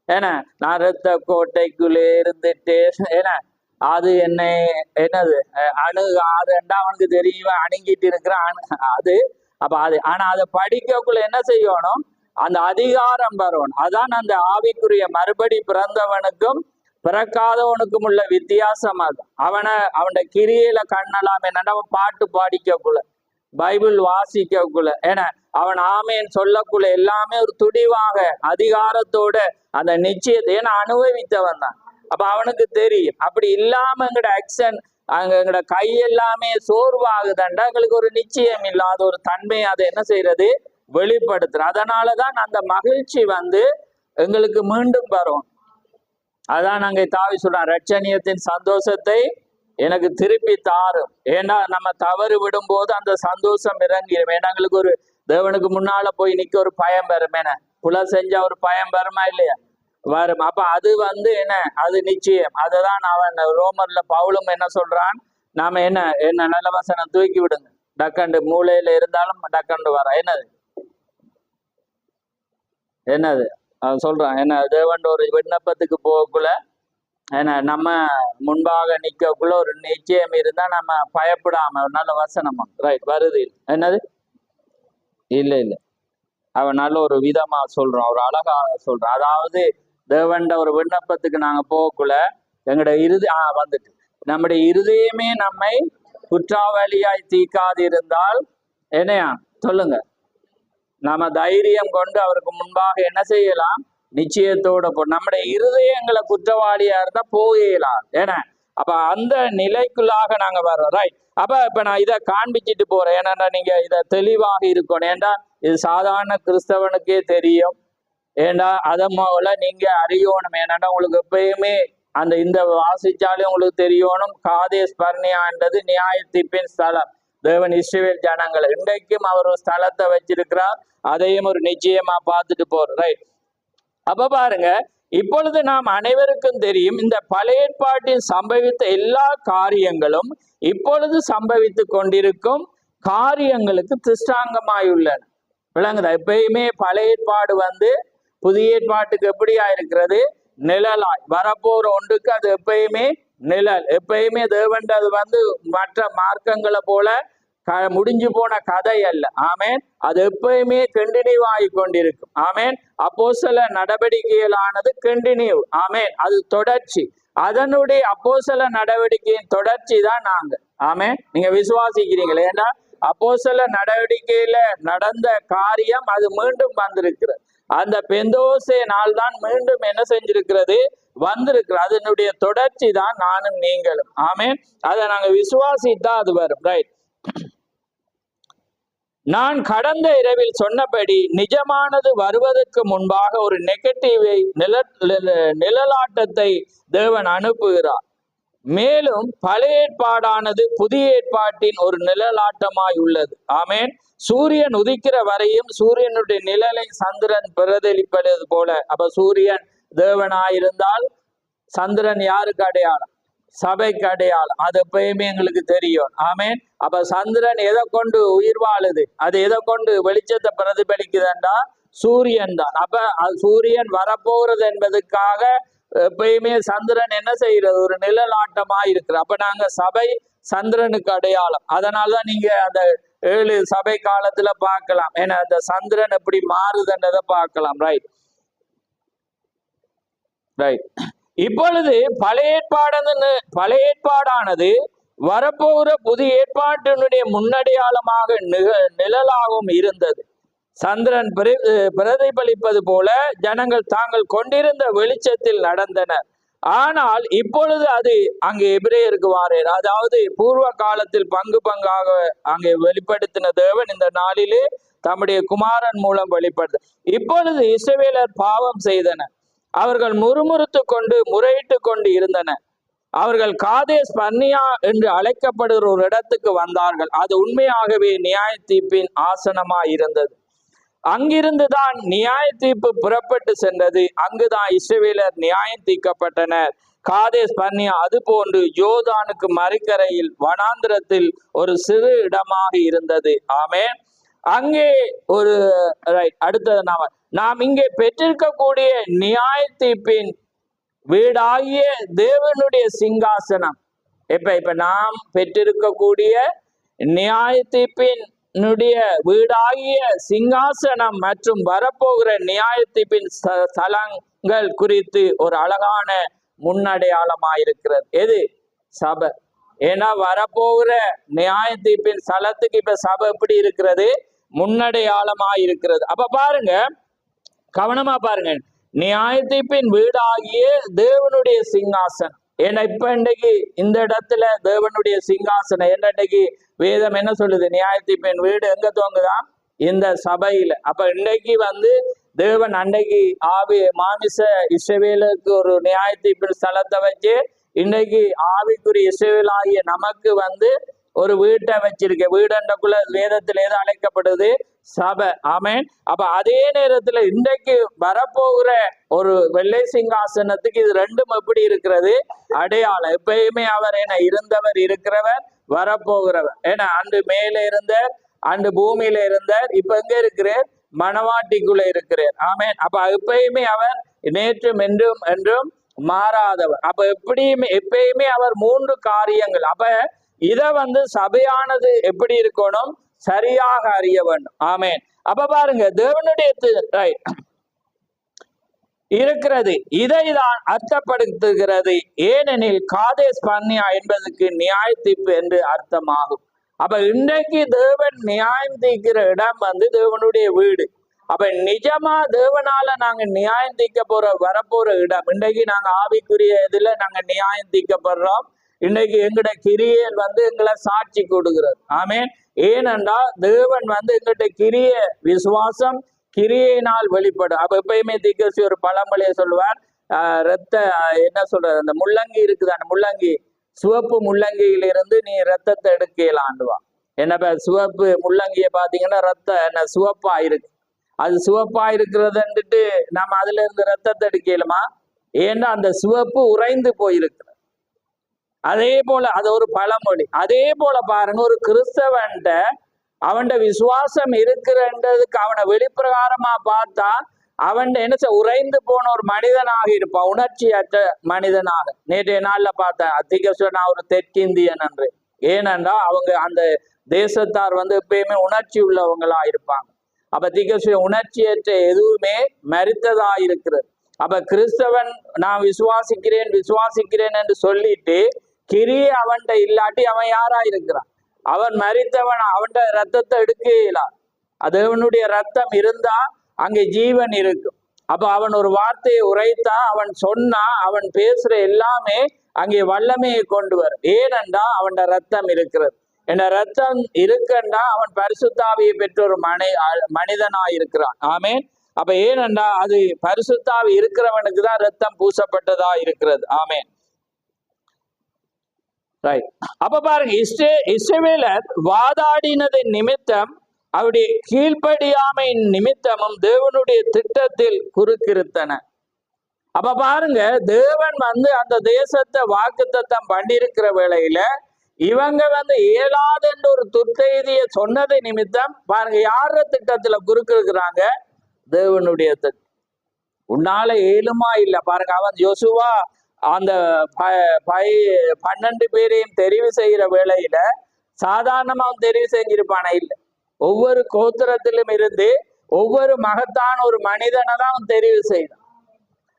ஏன்னா நான் ரத்த கோட்டைக்குள்ளே இருந்துட்டு ஏன்னா அது என்னது அதுண்டா அவனுக்கு தெரியும், அணுகிட்டு இருக்கிறான் அது. அப்ப அது ஆனா அதை படிக்கக்குள்ள என்ன செய்யணும்? அந்த அதிகாரம் வரணும். அதான் அந்த ஆவிக்குரிய மறுபடி பிறந்தவனுக்கும் பிறக்காதவனுக்கும் உள்ள வித்தியாசம். அது அவன கிரியையில கண்ணலாம். என்னன்னா அவன் பாட்டு பாடிக்கக்குள்ள, பைபிள் வாசிக்கக்குள்ள, ஏன்னா அவன் ஆமேன்னு சொல்லக்குள்ள எல்லாமே ஒரு துடிவாக அதிகாரத்தோட அந்த நிச்சயத்தை ஏன்னா அனுபவித்தவன் தான். அப்ப அவனுக்கு தெரியும். அப்படி இல்லாம எங்கட ஆக்ஷன் எங்கட கை எல்லாமே சோர்வாகுதுண்டா எங்களுக்கு ஒரு நிச்சயம் இல்லாத ஒரு தன்மை அதை என்ன செய்யறது? வெளிப்படுத்துற. அதனாலதான் அந்த மகிழ்ச்சி எங்களுக்கு மீண்டும் வரும். அதான் நாங்க தாவி சொல்றோம், ரட்சணியத்தின் சந்தோஷத்தை எனக்கு திருப்பி தாரும். ஏன்னா நம்ம தவறு விடும் போது அந்த சந்தோஷம் இறங்கிடும். ஏன்னா எங்களுக்கு ஒரு தேவனுக்கு முன்னால போய் நிக்க ஒரு பயம் வரும். என்ன புல செஞ்சா ஒரு பயம் வருமா இல்லையா? வரும். அப்ப அது என்ன அது நிச்சயம். அதுதான் அவன் ரோமர்ல பவுலும் என்ன சொல்றான்? நாம என்ன நல்ல வசனம் தூக்கி விடுங்க, டக்கண்டு மூளையில இருந்தாலும் டக்கண்டு வர என்னது அவன் சொல்றான். என்ன தேவன் ஒரு விண்ணப்பத்துக்கு போகக்குள்ள நம்ம முன்பாக நிக்கக்குள்ள ஒரு நிச்சயம் இருந்தா நம்ம பயப்படாம ஒரு நல்ல வசனமா ரைட் வருது. என்னது இல்ல அவன் நல்ல ஒரு விதமா சொல்றான், ஒரு அழகாக சொல்றான். அதாவது தேவண்ட ஒரு விண்ணப்பத்துக்கு நாங்க போகக்குள்ள எங்கட வந்துட்டு நம்முடைய இருதயமே நம்மை குற்றவாளியாய் தீக்காது இருந்தால் என்னையா சொல்லுங்க, நம்ம தைரியம் கொண்டு அவருக்கு முன்பாக என்ன செய்யலாம்? நிச்சயத்தோட நம்முடைய இருதயங்களை குற்றவாளியா இருந்தா போகலாம். ஏன்னா அப்ப அந்த நிலைக்குள்ளாக நாங்க வர்றோம். ரைட். அப்ப இப்ப நான் இதை காண்பிச்சுட்டு போறேன். ஏன்னா நீங்க இதை தெளிவாக இருக்கணும். ஏண்டா இது சாதாரண கிறிஸ்தவனுக்கே தெரியும். ஏண்டா அதை போல நீங்க அறியணும். ஏன்னா உங்களுக்கு எப்பயுமே இந்த வாசிச்சாலே உங்களுக்கு தெரியணும். காதேஸ் பர்னியான்றது நியாய தீர்ப்பின் ஸ்தலம். தேவன் இஸ்ரவேல் ஜனங்களை இன்றைக்கும் அவர் ஒரு ஸ்தலத்தை வச்சிருக்கிறார். அதையும் ஒரு நிச்சயமா பார்த்துட்டு போறோம். ரைட். அப்ப பாருங்க, இப்பொழுது நாம் அனைவருக்கும் தெரியும், இந்த பழைய ஏற்பாட்டில் சம்பவித்த எல்லா காரியங்களும் இப்பொழுது சம்பவித்துக் கொண்டிருக்கும் காரியங்களுக்கு திருஷ்டாங்கமாயுள்ளன. விளங்குதா? எப்பயுமே பழைய ஏற்பாடு புதிய ஏற்பாட்டுக்கு எப்படியா இருக்கிறது? நிழலாய். வரப்போற ஒன்றுக்கு அது எப்பயுமே நிழல். எப்பயுமே தேவன் அது மற்ற மார்க்கங்களை போல முடிஞ்சு போன கதை அல்ல. ஆமேன். அது எப்பயுமே கண்டினியூ ஆகி கொண்டிருக்கும். ஆமேன். அப்போஸ்தல நடவடிக்கைகளானது கண்டினியூ. ஆமேன். அது தொடர்ச்சி. அதனுடைய அப்போஸ்தல நடவடிக்கையின் தொடர்ச்சி தான் நாங்க. ஆமேன். நீங்க விசுவாசிக்கிறீங்களே? ஏன்னா அப்போஸ்தல நடவடிக்கையில நடந்த காரியம் அது மீண்டும் வந்திருக்கிறது. அந்த பெந்தோசே நாள் தான் மீண்டும் என்ன செஞ்சிருக்கிறது? வந்திருக்கிறது. அதனுடைய தொடர்ச்சி தான் நானும் நீங்களும். ஆமேன். அதை நாங்க விசுவாசித்தா அது வரும். ரைட். நான் கடந்த இரவில் சொன்னபடி நிஜமானது வருவதற்கு முன்பாக ஒரு நெகட்டிவை நிழலாட்டத்தை தேவன் அனுப்புகிறார். மேலும் பழைய ஏற்பாடானது புதிய ஏற்பாட்டின் ஒரு நிழலாட்டமாய் உள்ளது. ஆமேன். சூரியன் உதிக்கிற வரையும் சூரியனுடைய நிழலை சந்திரன் பிரதிபலிப்பது போல. அப்ப சூரியன் தேவனாயிருந்தால் சந்திரன் யாருக்கு அடையாளம்? சபைக்கு அடையாளம். அது எப்பயுமே எங்களுக்கு தெரியும். ஆமேன். அப்ப சந்திரன் எதை கொண்டு உயிர் வாழுது? அது எதை கொண்டு வெளிச்சத்தை பிரதிபலிக்குதுன்றா சூரியன் தான். அப்ப அது சூரியன் வரப்போறது என்பதுக்காக எப்பயுமே சந்திரன் என்ன செய்யறது? ஒரு நிழலாட்டமா இருக்கிற. அப்ப நாங்க சபை சந்திரனுக்கு அடையாளம். அதனாலதான் நீங்க அந்த 7 சபை காலத்துல பார்க்கலாம். ஏன்னா அந்த சந்திரன் எப்படி மாறுதுன்றதை பார்க்கலாம். Right right. இப்பொழுது பழைய ஏற்பாடானது வரப்போகிற புதிய ஏற்பாட்டினுடைய முன்னடையாளமாக நிழலாகவும் இருந்தது. சந்திரன் பிரதிபலிப்பது போல ஜனங்கள் தாங்கள் கொண்டிருந்த வெளிச்சத்தில் நடந்தனர். ஆனால் இப்பொழுது அது அங்கே எபிரேயருக்கு வாரேர். அதாவது பூர்வ காலத்தில் பங்கு பங்காக அங்கே வெளிப்படுத்தின தேவன் இந்த நாளிலே தம்முடைய குமாரன் மூலம் வெளிப்படுத்த. இப்பொழுது இஸ்ரவேலர் பாவம் செய்தனர். அவர்கள் முறுமுறுத்து கொண்டு முறையிட்டு கொண்டு இருந்தனர். அவர்கள் காதேஸ் பர்னியா என்று அழைக்கப்படுகிற ஒரு இடத்துக்கு வந்தார்கள். அது உண்மையாகவே நியாய தீர்ப்பின் ஆசனமாய் இருந்தது. அங்கிருந்துதான் நியாய தீர்ப்பு புறப்பட்டு சென்றது. அங்குதான் இஸ்ரவேலர் நியாயம் தீர்க்கப்பட்டனர். காதேஸ் பர்னியா அது போன்று யோர்தானுக்கு மறுக்கரையில் வனாந்திரத்தில் ஒரு சிறு இடமாக இருந்தது. ஆமென். அங்கே ஒரு அடுத்தது நாம் இங்கே பெற்றிருக்கக்கூடிய நியாய தீர்ப்பின் வீடாகிய தேவனுடைய சிங்காசனம். இப்ப நாம் பெற்றிருக்கக்கூடிய நியாய தீர்ப்பின் வீடாகிய சிங்காசனம் மற்றும் வரப்போகிற நியாய தீர்ப்பின் ஸ்தலங்கள் குறித்து ஒரு அழகான முன்னடையாளமாயிருக்கிறது. எது? சபை. ஏன்னா வரப்போகிற நியாய தீர்ப்பின் ஸ்தலத்துக்கு இப்ப சபை எப்படி இருக்கிறது? முன்னடையாளமாயிருக்கிறது. அப்ப பாருங்க, கவனமா பாருங்க. நியாய தீர்ப்பின் வீடாகிய தேவனுடைய சிங்காசனம். ஏன்னா இப்ப இன்றைக்கு இந்த இடத்துல தேவனுடைய சிங்காசனம் இன்றைக்கு வேதம் என்ன சொல்லுது? நியாய தீர்ப்பின் வீடு எங்க துவங்குதான்? இந்த சபையில. அப்ப இன்றைக்கு தேவன் அன்றைக்கு மாமிச இஸ்ரவேலுக்கு ஒரு நியாய தீர்ப்பின் ஸ்தலத்தை வச்சு இன்றைக்கு ஆவிக்குரிய இஸ்ரவேலாகிய நமக்கு ஒரு வீட்டை வச்சிருக்க. வீடுக்குள்ள வேதத்துல எது அழைக்கப்படுது? சபை. ஆமென். அப்ப அதே நேரத்துல இன்றைக்கு வரப்போகிற ஒரு வெள்ளை சிங்காசனத்துக்கு இது ரெண்டும் எப்படி இருக்கிறது? அடையாளம். எப்பயுமே அவர் இருந்தவர், இருக்கிறவர், வரப்போகிறவர். ஏன்னா அன்று மேல இருந்தார், அன்று பூமியில இருந்தார், இப்ப எங்க இருக்கிறார்? மணவாட்டிக்குள்ள இருக்கிறார். ஆமென். அப்ப எப்பயுமே அவர் நேற்றும் என்றும் மாறாதவர். அப்ப எப்பயுமே அவர் 3 காரியங்கள். அப்ப இத சபையானது எப்படி இருக்கணும்? சரியாக அறிய வேண்டும். ஆமென். அப்ப பாருங்க, தேவனுடைய இருக்கிறது இதைதான் அர்த்தப்படுத்துகிறது. ஏனெனில் காதேஸ் பர்னியா என்பதற்கு நியாய தீர்ப்பு என்று அர்த்தமாகும். அப்ப இன்றைக்கு தேவன் நியாயம் தீர்க்கிற இடம் தேவனுடைய வீடு. அப்ப நிஜமா தேவனால நாங்க நியாயம் தீர்க்க வரப்போற இடம். இன்றைக்கு நாங்க ஆவிக்குரிய இதுல நாங்க நியாயம் தீர்க்கப்படுறோம். இன்னைக்கு எங்கட கிரியல் எங்களை சாட்சி கொடுக்கிறது. ஆமென். ஏனென்றால் தேவன் எங்கிட்ட கிரிய விசுவாசம் கிரியையினால் வெளிப்படும். அப்ப எப்பயுமே தீர்க்கசி ஒரு பழமொழியை சொல்லுவார். என்ன சொல்றது? அந்த முள்ளங்கி இருக்குது, அந்த முள்ளங்கி சிவப்பு முள்ளங்கியிலிருந்து நீ ரத்தத்தை எடுக்கலாண்டுவான். என்ன சிவப்பு முள்ளங்கிய பாத்தீங்கன்னா ரத்தம் சிவப்பா இருக்கு. அது சிவப்பா இருக்கிறதுன்னுட்டு நம்ம அதுல இருந்து ரத்தத்தை எடுக்கலுமா? ஏன்னா அந்த சிவப்பு உறைந்து போயிருக்கு. அதே போல அது ஒரு பழமொழி. அதே போல பாருங்க, ஒரு கிறிஸ்தவன்ட அவன் விசுவாசம் இருக்கிறன்றதுக்கு அவனை வெளிப்பிரகாரமா பார்த்தா அவன் என்ன உறைந்து போன ஒரு மனிதனாக இருப்பான், உணர்ச்சியற்ற மனிதனாக. நேற்றைய நாள்ல பார்த்தேன், அதிகமான ஒரு தெற்கிந்தியன் என்று. ஏனென்றா அவங்க அந்த தேசத்தார் எப்பயுமே உணர்ச்சி உள்ளவங்களா இருப்பாங்க. அப்ப திகசுய உணர்ச்சியற்ற எதுவுமே மரித்ததா இருக்கிறது. அப்ப கிறிஸ்தவன் நான் விசுவாசிக்கிறேன் என்று சொல்லிட்டு கிரியை அவன்கிட்ட இல்லாட்டி அவன் யாரா இருக்கிறான்? அவன் மரித்தவன். அவன்கிட்ட ரத்தத்தை எடுக்கலாம். அது அவனுடைய ரத்தம் இருந்தா அங்கே ஜீவன் இருக்கும். அப்ப அவன் ஒரு வார்த்தையை உரைத்தா, அவன் சொன்னா, அவன் பேசுற எல்லாமே அங்கே வல்லமையை கொண்டு வரும். ஏனென்றா அவன்கிட்ட ரத்தம் இருக்கிறது. என்ற ரத்தம் இருக்கண்டா அவன் பரிசுத்தாவியை பெற்ற ஒரு மனிதனா இருக்கிறான். ஆமேன். அப்ப ஏனென்றா அது பரிசுத்தாவி இருக்கிறவனுக்கு தான் ரத்தம் பூசப்பட்டதா இருக்கிறது. ஆமேன். ரைட். அப்ப பாருங்க, இஸ்ரவேலர் வாதாடினதின் நிமித்தம் அவருடைய கீழ்ப்படியாமை நிமித்தமும் தேவனுடைய திட்டத்தில் குறுக்கிருத்தன. அப்ப பாருங்க, தேவன் அந்த தேசத்தை வாக்குத்தத்தம் பண்ணிருக்கிற வேளையில இவங்க இயலாது என்ற ஒரு துர்த்தெய்திய சொன்னதை நிமித்தம் பாருங்க, யார திட்டத்துல குறுக்கிருக்கிறாங்க? தேவனுடைய திட்டம். உன்னால ஏழுமா இல்ல பாருங்க. அவன் யோசுவா அந்த 12 பேரையும் தெரிவு செய்யற வேளையில சாதாரணமா அவன் தெரிவு செஞ்சிருப்பான இல்ல. ஒவ்வொரு கோத்திரத்திலும் இருந்து ஒவ்வொரு மகத்தான ஒரு மனிதனை தான் அவன் தெரிவு செய்தான்.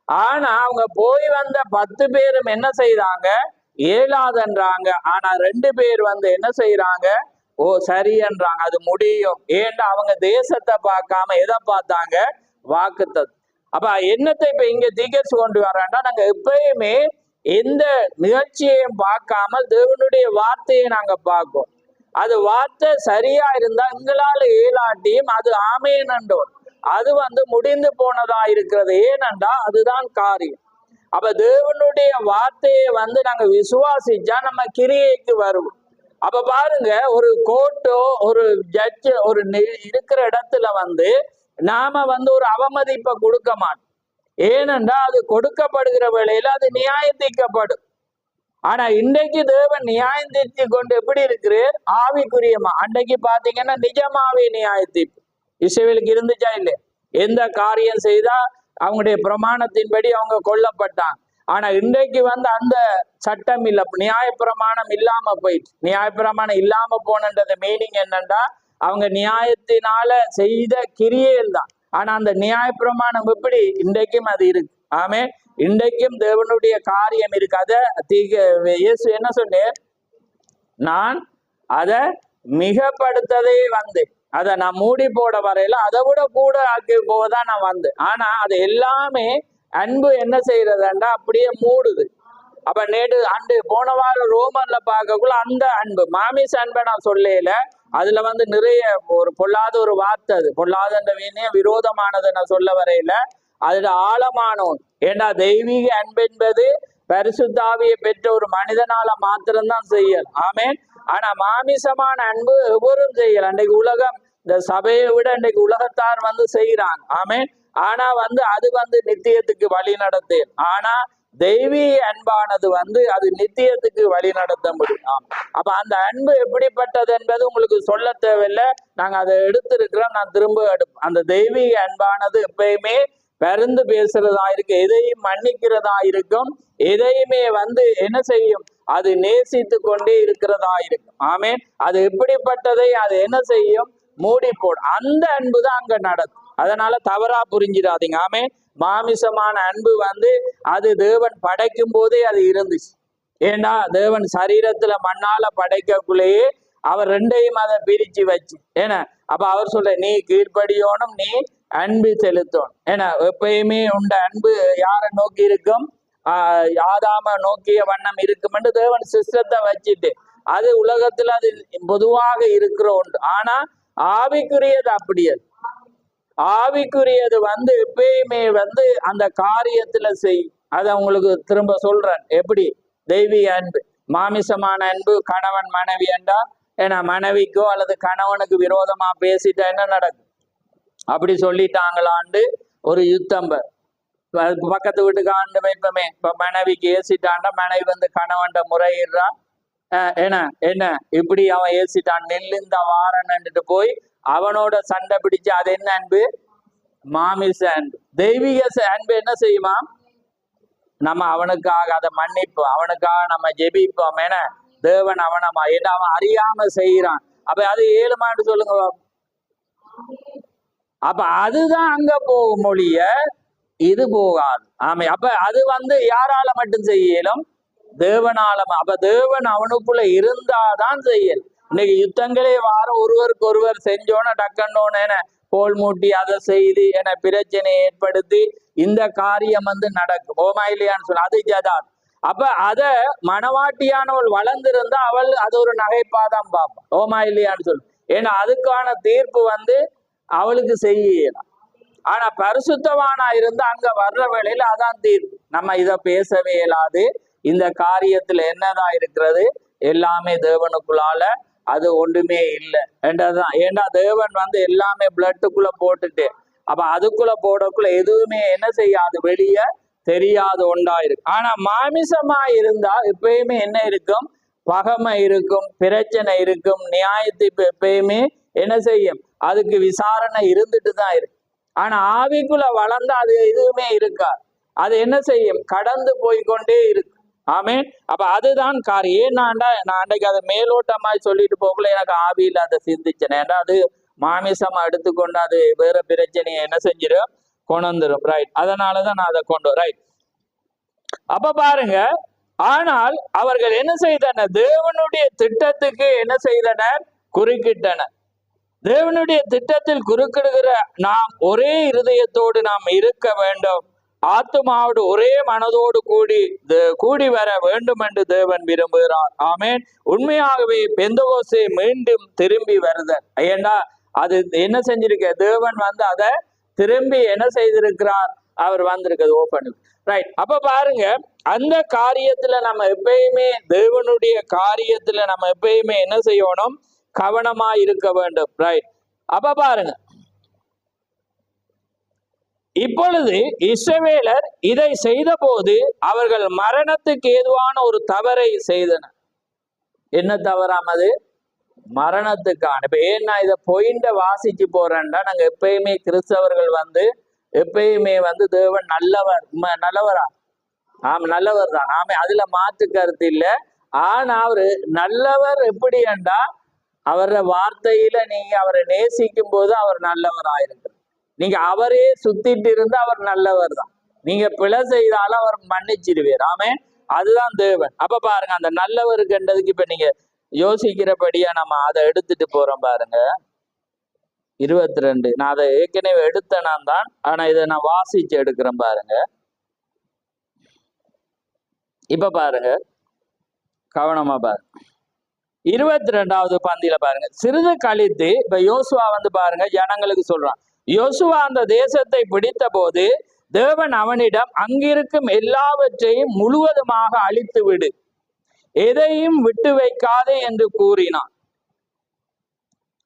ஆனா அவங்க போய் வந்த 10 பேரும் என்ன செய்யறாங்க? ஏலாதன்றாங்க. ஆனா 2 பேர் என்ன செய்யறாங்க? ஓ சரியன்றாங்க, அது முடியும். ஏன்டா அவங்க தேசத்தை பார்க்காம எதை பார்த்தாங்க? வாக்குத்தத்தம். அப்ப என்னத்தை இப்ப இங்க தீகரிச்சு கொண்டு வர்றாண்டா, நாங்க எப்பயுமே எந்த நிகழ்ச்சியையும் பார்க்காமல் தேவனுடைய வார்த்தையை நாங்க பார்ப்போம். அது வார்த்தை சரியா இருந்தா எங்களால ஏலாட்டியும் அது ஆமேனன்றோம். அது முடிந்து போனதா இருக்கிறது. ஏனண்டா அதுதான் காரியம். அப்ப தேவனுடைய வார்த்தையை நாங்க விசுவாசிச்சா நம்ம கிரியைக்கு வருவோம். அப்ப பாருங்க, ஒரு கோர்ட்டோ ஒரு ஜட்ஜ் ஒரு இருக்கிற இடத்துல நாம ஒரு அவமதிப்பை கொடுக்க மாட்டோம். ஏனென்றா அது கொடுக்கப்படுகிற வேளையில அது நியாயந்திக்கப்படும். ஆனா இன்றைக்கு தேவன் நியாயந்தித்து கொண்டு எப்படி இருக்கிறார்? ஆவிக்குரியமா. அன்றைக்கு பாத்தீங்கன்னா நிஜமாவே நியாயத்தீர்ப்பு இஸ்ரவேலுக்கு இருந்துச்சா இல்லை? எந்த காரியம் செய்தா அவங்களுடைய பிரமாணத்தின்படி அவங்க கொல்லப்பட்டாங்க. ஆனா இன்றைக்கு அந்த சட்டம் இல்ல, நியாயப்பிரமாணம் இல்லாம போயிட்டு. நியாயப்பிரமாணம் இல்லாம போனது மீனிங் என்னன்னா, அவங்க நியாயத்தினால செய்த கிரியைகள் தான். ஆனா அந்த நியாயப்பிரமாணம் எப்படி? இன்றைக்கும் அது இருக்கு. ஆமே, இன்றைக்கும் தேவனுடைய காரியம் இருக்கு. அத இயேசு என்ன சொன்னார்? நான் அதை மிகப்படுத்ததே அதை நான் மூடி போட வரையில அதை விட கூட ஆக்கி போதான் நான் வந்தேன். ஆனா அது எல்லாமே அன்பு என்ன செய்யறதுண்டா அப்படியே மூடுது. அப்ப நேற்று போன வாரம் ரோமன்ல பார்க்கக்குள்ள அந்த அன்பு மாமிச அன்பை நான் சொல்லல. அதுல நிறைய ஒரு பொல்லாத ஒரு வார்த்தை, அது பொல்லாத விரோதமானதை நான் சொல்ல வரையில அதுல ஆழமானவன். ஏண்டா தெய்வீக அன்பு என்பது பரிசுத்தாவியை பெற்ற ஒரு மனிதனால மாத்திரம்தான் செய்யல். ஆமேன். ஆனா மாமிசமான அன்பு எவரும் செய்யல. அன்றைக்கு உலகம் இந்த சபையை விட இன்றைக்கு உலகத்தார் செய்யறாங்க. ஆமேன். ஆனா அது நித்தியத்துக்கு வழி நடத்து. ஆனா தெய்வீக அன்பானது அது நித்தியத்துக்கு வழி நடத்த முடியும். அப்ப அந்த அன்பு எப்படிப்பட்டது என்பது உங்களுக்கு சொல்ல தேவையில்லை. நாங்க அதை எடுத்திருக்கிறோம். நான் திரும்ப அந்த தெய்வீக அன்பானது எப்பயுமே பரிந்து பேசுறதா இருக்கு, எதையும் மன்னிக்கிறதா இருக்கும், எதையுமே என்ன செய்யும்? அது நேசித்து கொண்டே இருக்கிறதா இருக்கும். ஆமேன். அது எப்படிப்பட்டதை அது என்ன செய்யும்? மூடி போடும். அந்த அன்பு தான் அங்க நடக்கும். அதனால தவறா புரிஞ்சிடாதீங்க. ஆமேன். மாமிசமான அன்பு அது தேவன் படைக்கும் போதே அது இருந்துச்சு. ஏன்னா தேவன் சரீரத்துல மண்ணால படைக்கக்குள்ளேயே அவர் ரெண்டையும் அதை பிரிச்சு வச்சு. ஏன்னா அப்ப அவர் சொல்ற, நீ கீழ்ப்படியோனும், நீ அன்பு செலுத்தணும். ஏன்னா எப்பயுமே உண்ட அன்பு யாரை நோக்கி இருக்கும்? ஆதாம நோக்கிய வண்ணம் இருக்கும் என்று தேவன் சிஸ்டத்தை வச்சுட்டு அது உலகத்துல அது பொதுவாக இருக்கிற ஒன்று. ஆனா ஆவிக்குரியது அப்படியது. ஆவிக்குரியது எப்பயுமே அந்த காரியத்துல செய். அதை உங்களுக்கு திரும்ப சொல்றேன். எப்படி? தெய்வீக அன்பு. மாமிசமான அன்பு கணவன் மனைவி என்றா, ஏன்னா மனைவிக்கோ அல்லது கணவனுக்கு விரோதமா பேசிட்டா என்ன நடக்கும்? அப்படி சொல்லிட்டாங்களாண்டு ஒரு யுத்தம். பக்கத்து வீட்டுக்காண்டு வைப்பமே. இப்ப மனைவிக்கு ஏசிட்டாண்டா மனைவி வந்து கணவன்ட முறையிடுறா, என்ன என்ன இப்படி அவன் ஏசிட்டான் நெல்லு இந்த வாரன்னுட்டு போய் அவனோட சண்டை பிடிச்சு, அது என்ன அன்பு? மாமிச அன்பு. தெய்வீக அன்பு என்ன செய்யுமா? நம்ம அவனுக்காக அதை மன்னிப்போம், அவனுக்காக நம்ம ஜெபிப்போம். ஏன்னா தேவன் அவனமா என்ன அவன் அறியாம செய்யறான். அப்ப அது 7 மாட்டு சொல்லுங்க. அப்ப அதுதான் அங்க போகும் மொழிய, இது போகாது. ஆமை. அப்ப அது வந்து யாரால மட்டும் செய்யலும்? தேவனால. அப்ப தேவன் அவனுக்குள்ள இருந்தாதான் செய்யல். இன்னைக்கு யுத்தங்களே வார ஒருவருக்கு ஒருவர் செஞ்சோன்னா டக்கன்னோன்னு கோல் மூட்டி அதை செய்து என பிரச்சனையை ஏற்படுத்தி இந்த காரியம் வந்து நடக்கும். ஓமா இல்லையான்னு சொல்ல, அது ஜதாத். அப்ப அத மனவாட்டியானவள் வளர்ந்திருந்தா அவள் அது ஒரு நகைப்பாதான் பார்ப்பான். ஓமா இல்லையான்னு சொல்லு. ஏன்னா அதுக்கான தீர்ப்பு வந்து அவளுக்கு செய்யலாம். ஆனா பரிசுத்தவானா இருந்து அங்க வர்ற வேளையில அதான் தீர்ப்பு. நம்ம இதை பேசவே இயலாது. இந்த காரியத்துல என்னதான் இருக்கிறது? எல்லாமே தேவனுக்குள்ளால, அது ஒன்றுமே இல்லை என்றதுதான். ஏன்னா தேவன் வந்து எல்லாமே பிளட்டுக்குள்ள போட்டுட்டு, அப்ப அதுக்குள்ள போடக்குள்ள எதுவுமே என்ன செய்யாது, வெளியே தெரியாது ஒன்றாயிருக்கு. ஆனா மாமிசமா இருந்தா எப்பயுமே என்ன இருக்கும்? பகமை இருக்கும், பிரச்சனை இருக்கும், நியாயத்தீர்ப்பு எப்பயுமே என்ன செய்யும்? அதுக்கு விசாரணை இருந்துட்டு தான் இருக்கு. ஆனா ஆவிக்குள்ள வளர்ந்தா அது எதுவுமே இருக்காது. அது என்ன செய்யும்? கடந்து போய்கொண்டே இருக்கு. ஆமேன். அப்ப அதுதான் காரியம். நான் அன்றைக்கு அதை மேலோட்டமாய் சொல்லிட்டு போகல, எனக்கு ஆவியில் அதை சிந்திச்சேன். ஏன்னா அது மாமிசமா எடுத்துக்கொண்டு அது வேற பிரச்சனையை என்ன செஞ்சிடும்? கொண்டுரும். ரைட். அதனாலதான் நான் அதை கொண்டு ரைட். அப்ப பாருங்க, ஆனால் அவர்கள் என்ன செய்தனர்? தேவனுடைய திட்டத்துக்கு என்ன செய்தனர்? குறுக்கிட்டனர். தேவனுடைய திட்டத்தில் குறுக்கிடுகிற நாம் ஒரே இருதயத்தோடு நாம் இருக்க வேண்டும். ஆத்துமாவோடு ஒரே மனதோடு கூடி வர வேண்டும் என்று தேவன் விரும்புகிறார். ஆமேன். உண்மையாகவே பெந்தகோஸ்தே மீண்டும் திரும்பி வருதல். ஏன்னா அது என்ன செஞ்சிருக்க? தேவன் வந்து அதை திரும்பி என்ன செய்திருக்கிறார்? அவர் வந்திருக்கிறது ஓப்பன். ரைட். அப்ப பாருங்க, அந்த காரியத்துல நம்ம எப்பயுமே, தேவனுடைய காரியத்துல நம்ம எப்பயுமே என்ன செய்யணும்? கவனமா இருக்க வேண்டும். ரைட். அப்ப பாருங்க, இப்பொழுது இஸ்ரவேலர் இதை செய்த போது அவர்கள் மரணத்துக்கு ஏதுவான ஒரு தவறை செய்தனர். என்ன தவறாமது? மரணத்துக்கான. இப்ப ஏன் நான் இதை பொயிண்ட வாசிச்சு போறேன்னா, நாங்க எப்பயுமே கிறிஸ்தவர்கள் வந்து எப்பயுமே வந்து தேவன் நல்லவரா? ஆமா, நல்லவர் தான். ஆமா, அதுல மாற்று கருத்து இல்லை. ஆனா அவரு நல்லவர் எப்படி என்றா, அவர வார்த்தையில நீங்க அவரை நேசிக்கும் போது அவர் நல்லவர் ஆயிருக்கு. நீங்க அவரே சுத்திட்டு இருந்து அவர் நல்லவர் தான். நீங்க பிழை செய்தாலும் அவர் மன்னிச்சிடுவார். ஆமே, அதுதான் தேவன். அப்ப பாருங்க, அந்த நல்லவருக்குன்றதுக்கு இப்ப நீங்க யோசிக்கிறபடியா நம்ம அதை எடுத்துட்டு போறோம். பாருங்க 22. நான் அதை ஏற்கனவே எடுத்தேனான் தான், ஆனா இதை நான் வாசிச்சு எடுக்கிறேன். பாருங்க, இப்ப பாருங்க, கவனமா பாருங்க. 22வது பந்தியில பாருங்க, சிறிது கழித்து இப்ப யோசுவா வந்து பாருங்க ஜனங்களுக்கு சொல்றான். யோசுவா அந்த தேசத்தை பிடித்த போது தேவன் அவனிடம், அங்கிருக்கும் எல்லாவற்றையும் முழுவதுமாக அழித்து விடு, எதையும் விட்டு வைக்காதே என்று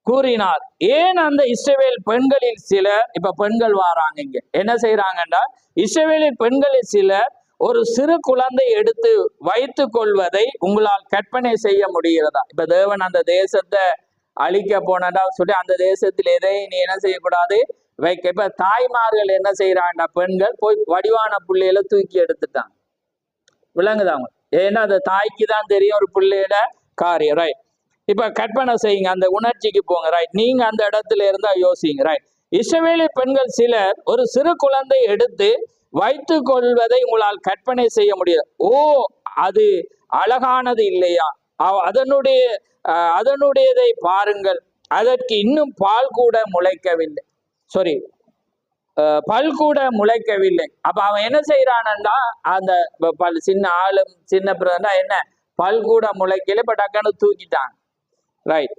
கூறினார். ஏன் அந்த இஸ்ரவேல் பெண்களில் சிலர், இப்ப பெண்கள் வாராங்க இங்க, என்ன செய்யறாங்கன்னா, இஸ்ரவேலில் பெண்களில் சிலர் ஒரு சிறு குழந்தை எடுத்து வைத்து கொள்வதை உங்களால் கற்பனை செய்ய முடிகிறதா? இப்ப தேவன் அந்த தேசத்தை அழிக்க போனடா சொல்லி அந்த தேசத்தில் எதையும் நீ என்ன செய்யக்கூடாது? வைக்க. இப்ப தாய்மார்கள் என்ன செய்யறாங்கடா? பெண்கள் போய் வடிவான பிள்ளையில தூக்கி எடுத்துட்டாங்க. விளங்குதாங்க? ஏன்னா அந்த தாய்க்கு தான் தெரியும் ஒரு பிள்ளையோட காரியம். ரைட். இப்ப கற்பனை செய்யுங்க, அந்த உணர்ச்சிக்கு போங்க. ரைட். நீங்க அந்த இடத்துல இருந்தா யோசிங்க. ரைட். இஸ்ரவேலில் பெண்கள் சிலர் ஒரு சிறு குழந்தை எடுத்து வைத்து கொள்வதை உங்களால் கற்பனை செய்ய முடியாது. ஓ, அது அழகானது இல்லையா? அதனுடையதை பாருங்கள், அதற்கு இன்னும் பால் கூட முளைக்கவில்லை. பல் கூட முளைக்கவில்லை. அப்ப அவன் என்ன செய்யறானா, அந்த சின்ன ஆளும் சின்ன பிரதா என்ன பல் கூட முளைக்கல, இப்ப டக்குன்னு தூக்கிட்டான். ரைட்.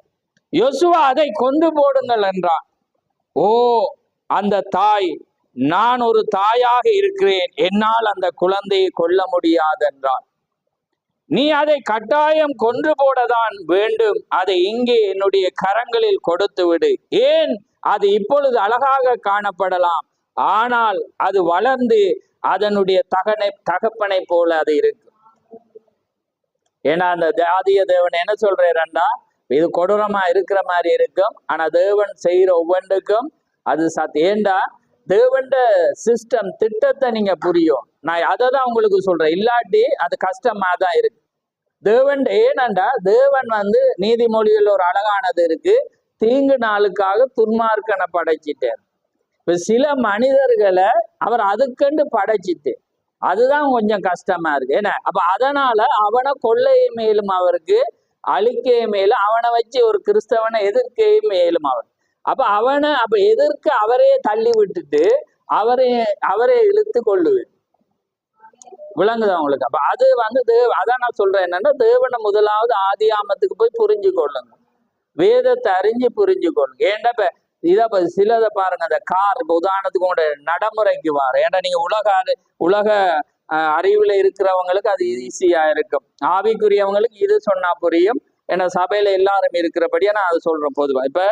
யோசுவா அதை கொண்டு போடுங்கள் என்றான். ஓ, அந்த தாய், நான் ஒரு தாயாக இருக்கிறேன், என்னால் அந்த குழந்தையை கொல்ல முடியாது என்றான். நீ அதை கட்டாயம் கொன்று போடதான் வேண்டும், அதை இங்கே என்னுடைய கரங்களில் கொடுத்து விடு. ஏன்? அது இப்பொழுது அழகாக காணப்படலாம், ஆனால் அது வளர்ந்து அதனுடைய தகப்பனை போல அது இருக்கு. ஏன்னா அந்த ஆதிய தேவன் என்ன சொல்றாருண்டா, இது கொடூரமா இருக்கிற மாதிரி இருக்கும், ஆனா தேவன் செய்யற ஒவ்வொன்றுக்கும் அது ஏண்டா தேவன்ட சிஸ்டம் திட்டத்தை நீங்க புரியும். நான் அதை தான் உங்களுக்கு சொல்றேன், இல்லாட்டி அது கஷ்டமா தான் இருக்கு. தேவன் ஏனண்டா தேவன் நீதிமொழியில் ஒரு அழகானது இருக்கு, தீங்கு நாளுக்காக துன்மார்க்கனை படைச்சிட்டார். இப்ப சில மனிதர்களை அவர் அதுக்கண்டு படைச்சிட்டு, அதுதான் கொஞ்சம் கஷ்டமா இருக்கு. ஏன்னா அப்ப அதனால அவனை கொள்ளைய மேலும் அவருக்கு அழிக்க மேலும் அவனை வச்சு ஒரு கிறிஸ்தவனை எதிர்க்க மேலும் அவர் அப்ப எதிர்க்க அவரே தள்ளி விட்டுட்டு அவரே இழுத்து கொள்ளுது. விளங்குதா உங்களுக்கு? அப்ப அது அதான் நான் சொல்றேன் என்னன்னா, தேவனை முதலாவது ஆதியாமத்துக்கு போய் புரிஞ்சு கொள்ளுங்க, வேதத்தை அறிஞ்சு புரிஞ்சு கொள்ளுங்க. ஏன்டா இப்ப சிலதை பாருங்க, அந்த கார் இப்ப உதாரணத்துக்கு கூட நடைமுறைக்கு வார, ஏன்னா நீங்க உலக அறிவுல இருக்கிறவங்களுக்கு அது ஈஸியா இருக்கும், ஆவிக்குரியவங்களுக்கு இது சொன்னா புரியும். ஏன்னா சபையில எல்லாரும் இருக்கிறபடியா நான் அதை சொல்றேன் பொதுவா. இப்ப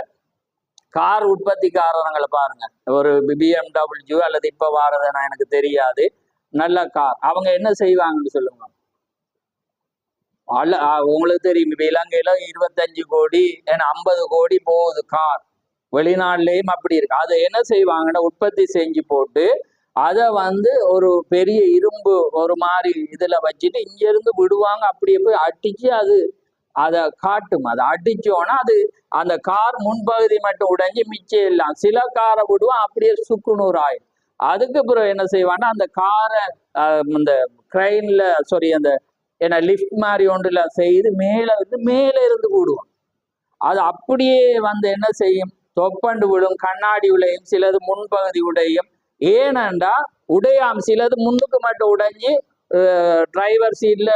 கார் உற்பத்திக்காரங்களை பாருங்க, ஒரு BMW அல்லது இப்ப வாரதுன்னா எனக்கு தெரியாது, நல்ல கார், அவங்க என்ன செய்வாங்கன்னு சொல்லுங்க. உங்களுக்கு தெரியும், இப்ப இலங்கையில 25 கோடி 50 கோடி போகுது கார், வெளிநாட்டுலயும் அப்படி இருக்கு. அதை என்ன செய்வாங்கன்னா உற்பத்தி செஞ்சு போட்டு அதை ஒரு பெரிய இரும்பு ஒரு மாதிரி இதுல வச்சுட்டு இங்க இருந்து விடுவாங்க, அப்படியே போய் அடிச்சு அதை காட்டும். அதை அடிச்சோன்னா அந்த கார் முன்பகுதி மட்டும் உடைஞ்சு மிச்சம் எல்லாம், சில காரை விடுவான் அப்படியே சுக்குநூறு ஆயிடும். அதுக்கு பிறகு என்ன செய்வான்னா அந்த காரை இந்த கிரெயின்ல அந்த லிஃப்ட் மாதிரி ஒன்றுல செய்து மேலே இருந்து விடுவான். அது அப்படியே என்ன செய்யும், தொப்பண்டு விடும், கண்ணாடி உடையும், சிலது முன்பகுதி உடையும். ஏனண்டா உடையாம், சிலது முன்னுக்கு மட்டும் உடைஞ்சி டிரைவர் சீட்ல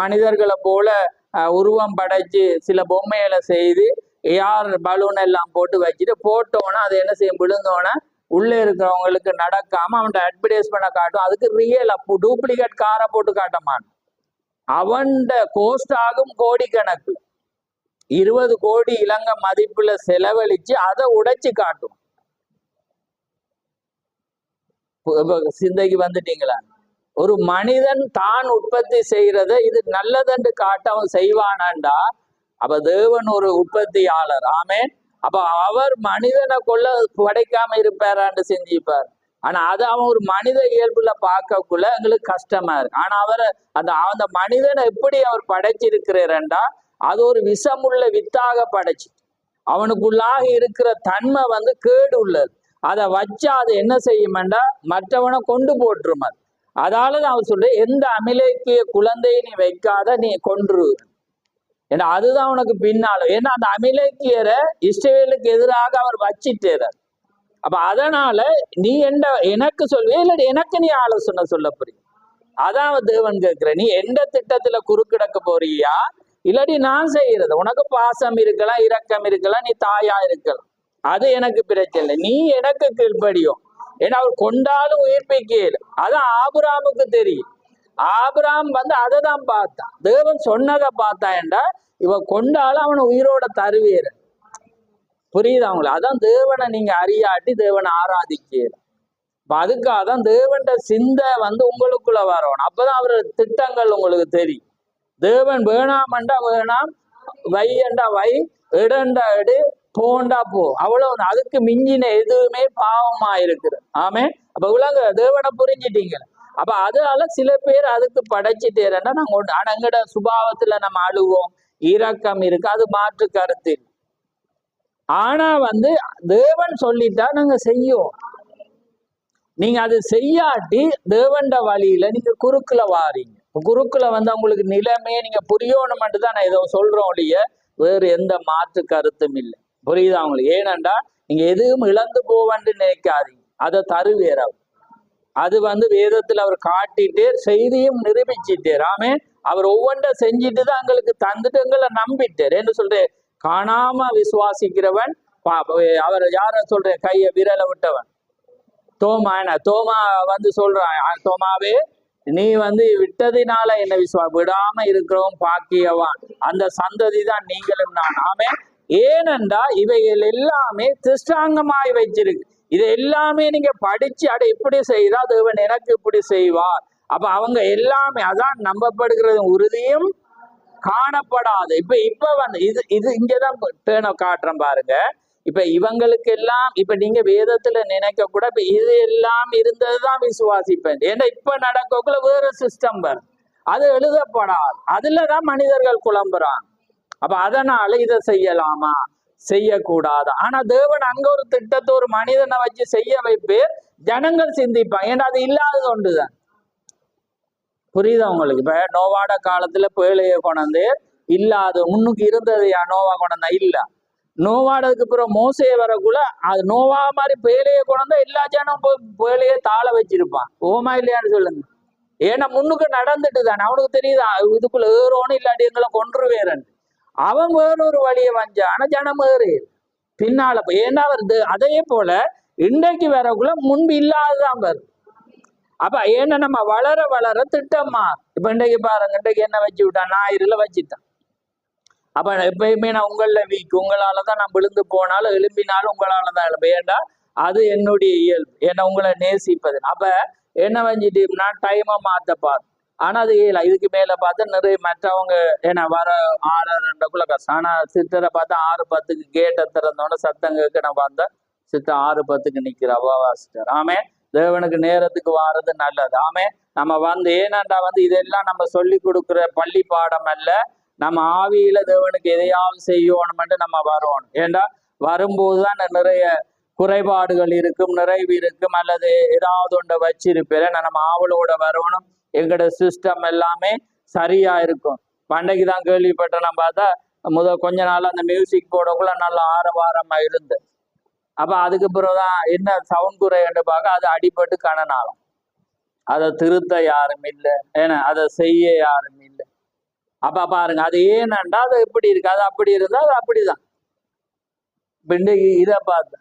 மனிதர்களை போல உருவம் படைச்சு சில பொம்மைகளை செய்து யார் பலூன் எல்லாம் போட்டு வச்சுட்டு போட்டோன்னா அது என்ன செய்யும், விழுந்தோன்னா உள்ளே இருக்கிறவங்களுக்கு நடக்காம அவன் அட்வர்டைஸ் பண்ண காட்டும். அதுக்கு ரியல் டூப்ளிகேட் காரை போட்டு காட்டமான், அவன் கோஸ்ட் ஆகும் கோடிக்கணக்கு, 20 கோடி இலங்கை மதிப்புல செலவழிச்சு அதை உடைச்சு காட்டும். சிந்தைக்கு வந்துட்டீங்களா? ஒரு மனிதன் தான் உற்பத்தி செய்யறத இது நல்லதென்று காட்ட அவன் செய்வானாண்டா, அப்ப தேவன் ஒரு உற்பத்தியாளர். ஆமேன். அப்ப அவர் மனிதனை கொள்ள படைக்காம இருப்பாரான்னு செஞ்சுப்பார். ஆனா அது அவன் ஒரு மனித இயல்புல பார்க்கக்குள்ள எங்களுக்கு கஷ்டமா இருக்கு. ஆனா அவரை அந்த மனிதனை எப்படி அவர் படைச்சிருக்கிறாரண்டா, அது ஒரு விஷமுள்ள வித்தாக படைச்சு, அவனுக்குள்ளாக இருக்கிற தன்மை கேடு உள்ளது. அதை வச்சா அது என்ன செய்யுமெண்டா மற்றவனை கொண்டு போட்டுரும். அதாலதான் அவர் சொல்ற, எந்த அமிலேக்கிய குழந்தையை நீ வைக்காத, நீ கொன்று. ஏன்னா அதுதான் உனக்கு பின்னாலும். ஏன்னா அந்த அமிலேக்கியரை இஸ்ரவேலுக்கு எதிராக அவர் வச்சிட்டார். அப்ப அதனால நீ எனக்கு சொல்வே இல்லாட்டி எனக்கு நீ ஆலோசனை சொல்ல போறீ, அதான் தேவன் கேட்கிற, நீ எந்த திட்டத்துல குறுக்கிடக்க போறியா, இல்லாட்டி நான் செய்யறது. உனக்கு பாசம் இருக்கலாம், இரக்கம் இருக்கலாம், நீ தாயா இருக்கலாம், அது எனக்கு பிரச்சனை இல்லை, நீ எனக்கு கீழ்படியும். ஏன்னா அவர் கொண்டாலும் உயிர்ப்பிக்கல. அதான் ஆபிரகாமுக்கு தெரியும். ஆபிரகாம் அதை தான் பார்த்தான், தேவன் சொன்னதை பார்த்தான்டா, இவன் கொண்டாலும் அவனை உயிரோட தருவேற. புரியுது அவங்களுக்கு? அதான் தேவனை நீங்க அறியாட்டி தேவனை ஆராதிக்கல. அதுக்காக தான் தேவன் சிந்தை உங்களுக்குள்ள வரணும். அப்பதான் அவரோட திட்டங்கள் உங்களுக்கு தெரியும். தேவன் வேணாமண்டா வேணாம், வையண்டா வை, இடண்டா எடு, போண்டா போ, அவ்வளவு. அதுக்கு மிஞ்சின எதுவுமே பாவமா இருக்குது. ஆமே. அப்ப உலக தேவனை புரிஞ்சிட்டீங்க. அப்ப அதனால சில பேர் அதுக்கு படைச்சிட்டேன்னா நாங்க எங்கட சுபாவத்துல நம்ம அழுவோம், இரக்கம் இருக்கு, அது மாற்று கருத்து. ஆனா தேவன் சொல்லிட்டா நாங்க செய்யோம். நீங்க அது செய்யாட்டி தேவண்ட வழியில நீங்க குறுக்குல வாரீங்க. குறுக்குல உங்களுக்கு நிலைமையை நீங்க புரியணும்னு தான் நான் ஏதோ சொல்றோம் ஒழிய வேறு எந்த மாற்று கருத்தும் இல்லை. புரியுதா அவங்களுக்கு? ஏனண்டா நீங்க எதுவும் இழந்து போவன்னு நினைக்காதீங்க, அதை தருவேறார். அது வேதத்துல அவர் காட்டிட்டே செய்தியும் நிரூபிச்சிட்டார். ஆமே. அவர் ஒவ்வொன்றை செஞ்சுட்டு தான் எங்களுக்கு தந்துட்டு எங்களை நம்பிட்டார். என்று சொல்றேன், காணாம விசுவாசிக்கிறவன் அவர் யார சொல்றேன், கைய விரலை விட்டவன் தோமா. என்ன தோமா சொல்றான், தோமாவே நீ விட்டதினால என்ன விடாம இருக்கிறவன் பாக்கியவான், அந்த சந்ததி தான் நீங்களும் நான். ஆமே. ஏனென்றா இவைகள் எல்லாமே திருஷ்டாங்கமாய் வச்சிருக்கு. இது எல்லாமே நீங்க படிச்சு அட இப்படி செய்தா தேவன் எனக்கு இப்படி செய்வார். அப்ப அவங்க எல்லாமே அதான் நம்பப்படுகிறது உறுதியும் காணப்படாது. இப்ப வந்து இது இங்கதான் டேர்ன் காட்டுறேன் பாருங்க. இப்ப இவங்களுக்கு எல்லாம் இப்ப நீங்க வேதத்துல நினைக்க கூட இப்ப இது எல்லாம் இருந்ததுதான் விசுவாசிப்பேன். ஏன்னா இப்ப நடக்கக்குள்ள வேற சிஸ்டம் வரும், அது எழுதப்படாது, அதுலதான் மனிதர்கள் குழம்புறாங்க. அப்ப அதனால இதை செய்யலாமா செய்யக்கூடாது. ஆனா தேவன் அங்க ஒரு திட்டத்தை ஒரு மனிதனை வச்சு செய்ய வைப்பேர், ஜனங்கள் சிந்திப்பாங்க. ஏன்னா அது இல்லாதது ஒன்றுதான். புரியுதா உங்களுக்கு? இப்ப நோவாட காலத்துல பேழைய கொண்டாந்து இல்லாத முன்னுக்கு இருந்தது நோவா கொண்டா இல்ல. நோவாடதுக்கு அப்புறம் மோசைய வரக்குள்ள அது நோவா மாதிரி பேழைய கொண்டா எல்லா ஜனம் பேழைய தாழ வச்சிருப்பான். ஓமா இல்லையான்னு சொல்லுங்க. ஏன்னா முன்னுக்கு நடந்துட்டு தானே அவனுக்கு தெரியுது இதுக்குள்ள ஏறோன்னு இல்லாட்டி எங்களை கொன்றுவேறன். அவன் வேறொரு வழியை வந்தான், ஆனா ஜனம் ஏறு பின்னால. ஏன்னா வருது அதே போல இன்றைக்கு வரக்குள்ள முன்பு இல்லாததான் வருது. அப்ப ஏன்னா நம்ம வளர வளர திட்டமா. இப்ப இன்றைக்கு பாருங்க, இன்றைக்கு என்ன வச்சு விட்டான், ஞாயிறுல வச்சுட்டான். அப்ப எப்பயுமே நான் உங்கள வீக்கு, உங்களாலதான் நான் விழுந்து போனாலும் எழும்பினாலும் உங்களாலதான் எழுப்ப. ஏண்டா அது என்னுடைய இயல்பு, ஏன்னா உங்களை நேசிப்பது. அப்ப என்ன வஞ்சிட்டு நான் டைமை மாத்தப்பார். ஆனா அது இதுக்கு மேல பார்த்தா நிறைய மற்றவங்க ஏன்னா வர 6:30 கஷ்டம். ஆனா சித்தரை பார்த்தா 6:10 கேட்டை திறந்தோட சத்தம் கேட்க நான் வந்தேன். சித்தர் 6:10 நிக்கிற அவாசிட்டார். ஆமே, தேவனுக்கு நேரத்துக்கு வாரது நல்லது. ஆமே, நம்ம வந்து ஏனாண்டா வந்து இதெல்லாம் நம்ம சொல்லி கொடுக்குற பள்ளி பாடம் அல்ல. நம்ம ஆவியில தேவனுக்கு எதையாவது செய்யணும்னு நம்ம வரணும். ஏண்டா வரும்போதுதான் நிறைய குறைபாடுகள் இருக்கும், நிறைவு இருக்கும், அல்லது ஏதாவது ஒன்றை வச்சிருப்பேன். நம்ம ஆவலோட வரணும். எங்களோட சிஸ்டம் எல்லாமே சரியா இருக்கும். பண்டைக்கு தான் கேள்விப்பட்டேன். நான் பார்த்தா கொஞ்ச நாள் அந்த மியூசிக் போடக்குள்ள நல்லா ஆரவாரமா இருந்து. அப்ப அதுக்கு பிறகுதான் என்ன சவுண்ட் குறைன்னு பார்க்க அது அடிபட்டு கணனாலும் அதை திருத்த யாரும் இல்லை, ஏன்னா அதை செய்ய யாரும் இல்லை. அப்ப பாருங்க அது ஏனண்டா அது எப்படி இருக்கு, அது அப்படி இருந்தா அது அப்படிதான். இன்றைக்கு இதை பார்த்து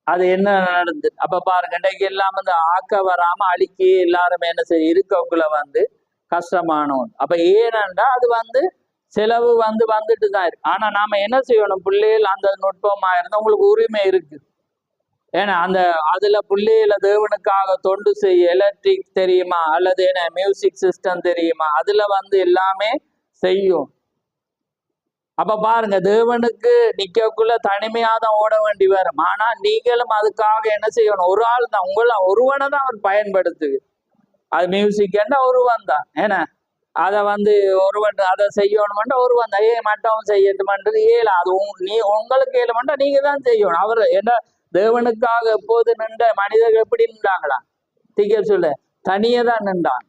அது என்ன நடந்து. அப்ப பாருங்க இன்றைக்கு எல்லாம் வந்து ஆக்க வராம அழிக்க எல்லாருமே என்ன செய்ய இருக்கக்குள்ள வந்து கஷ்டமானோம். அப்ப ஏனண்டா அது வந்து செலவு வந்துட்டு தான் இருக்கு. ஆனா நாம என்ன செய்யணும், பிள்ளைகள் அந்த நுட்பமா இருந்தா உங்களுக்கு உரிமை இருக்கு. ஏன்னா அந்த அதுல பிள்ளைகள தேவனுக்காக தொண்டு செய்ய எலக்ட்ரிக் தெரியுமா அல்லது என்ன மியூசிக் சிஸ்டம் தெரியுமா, அதுல வந்து எல்லாமே செய்யும். அப்ப பாருங்க தேவனுக்கு நிக்கக்குள்ள தனிமையாதான் ஓட வேண்டி வரும். ஆனா நீங்களும் அதுக்காக என்ன செய்யணும், ஒரு ஆள் தான் உங்களை ஒருவனை தான் அவர் பயன்படுத்து. அது மியூசிக் என்ன ஒருவன் தான், ஏன்னா அதை வந்து ஒருவன் அதை செய்யணும்னா ஒருவன் தான். மற்றவன் செய்யட்டுமன்றது ஏழு, அது உங்களுக்கு ஏழுமண்டா நீங்க தான் செய்யணும். அவர் என்ன தேவனுக்காக எப்போது நின்ற மனிதர்கள் எப்படி நின்றாங்களா திக்க சொல்ல தனியே தான் நின்றான்.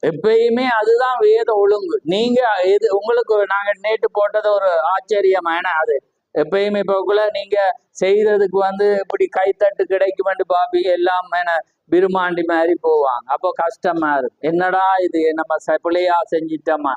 எப்பயுமே அதுதான் வேத ஒழுங்கு. நீங்க எது உங்களுக்கு நாங்க நேற்று போட்டது ஒரு ஆச்சரியமான அது எப்பயுமே இப்பக்குள்ள நீங்க செய்ததுக்கு வந்து இப்படி கைத்தட்டு கிடைக்குமென்று பாப்பீங்க. எல்லாம் விரும்மாண்டி மாதிரி போவாங்க. அப்போ கஷ்டமா இருக்கு, என்னடா இது நம்ம பிள்ளையா செஞ்சிட்டோமா.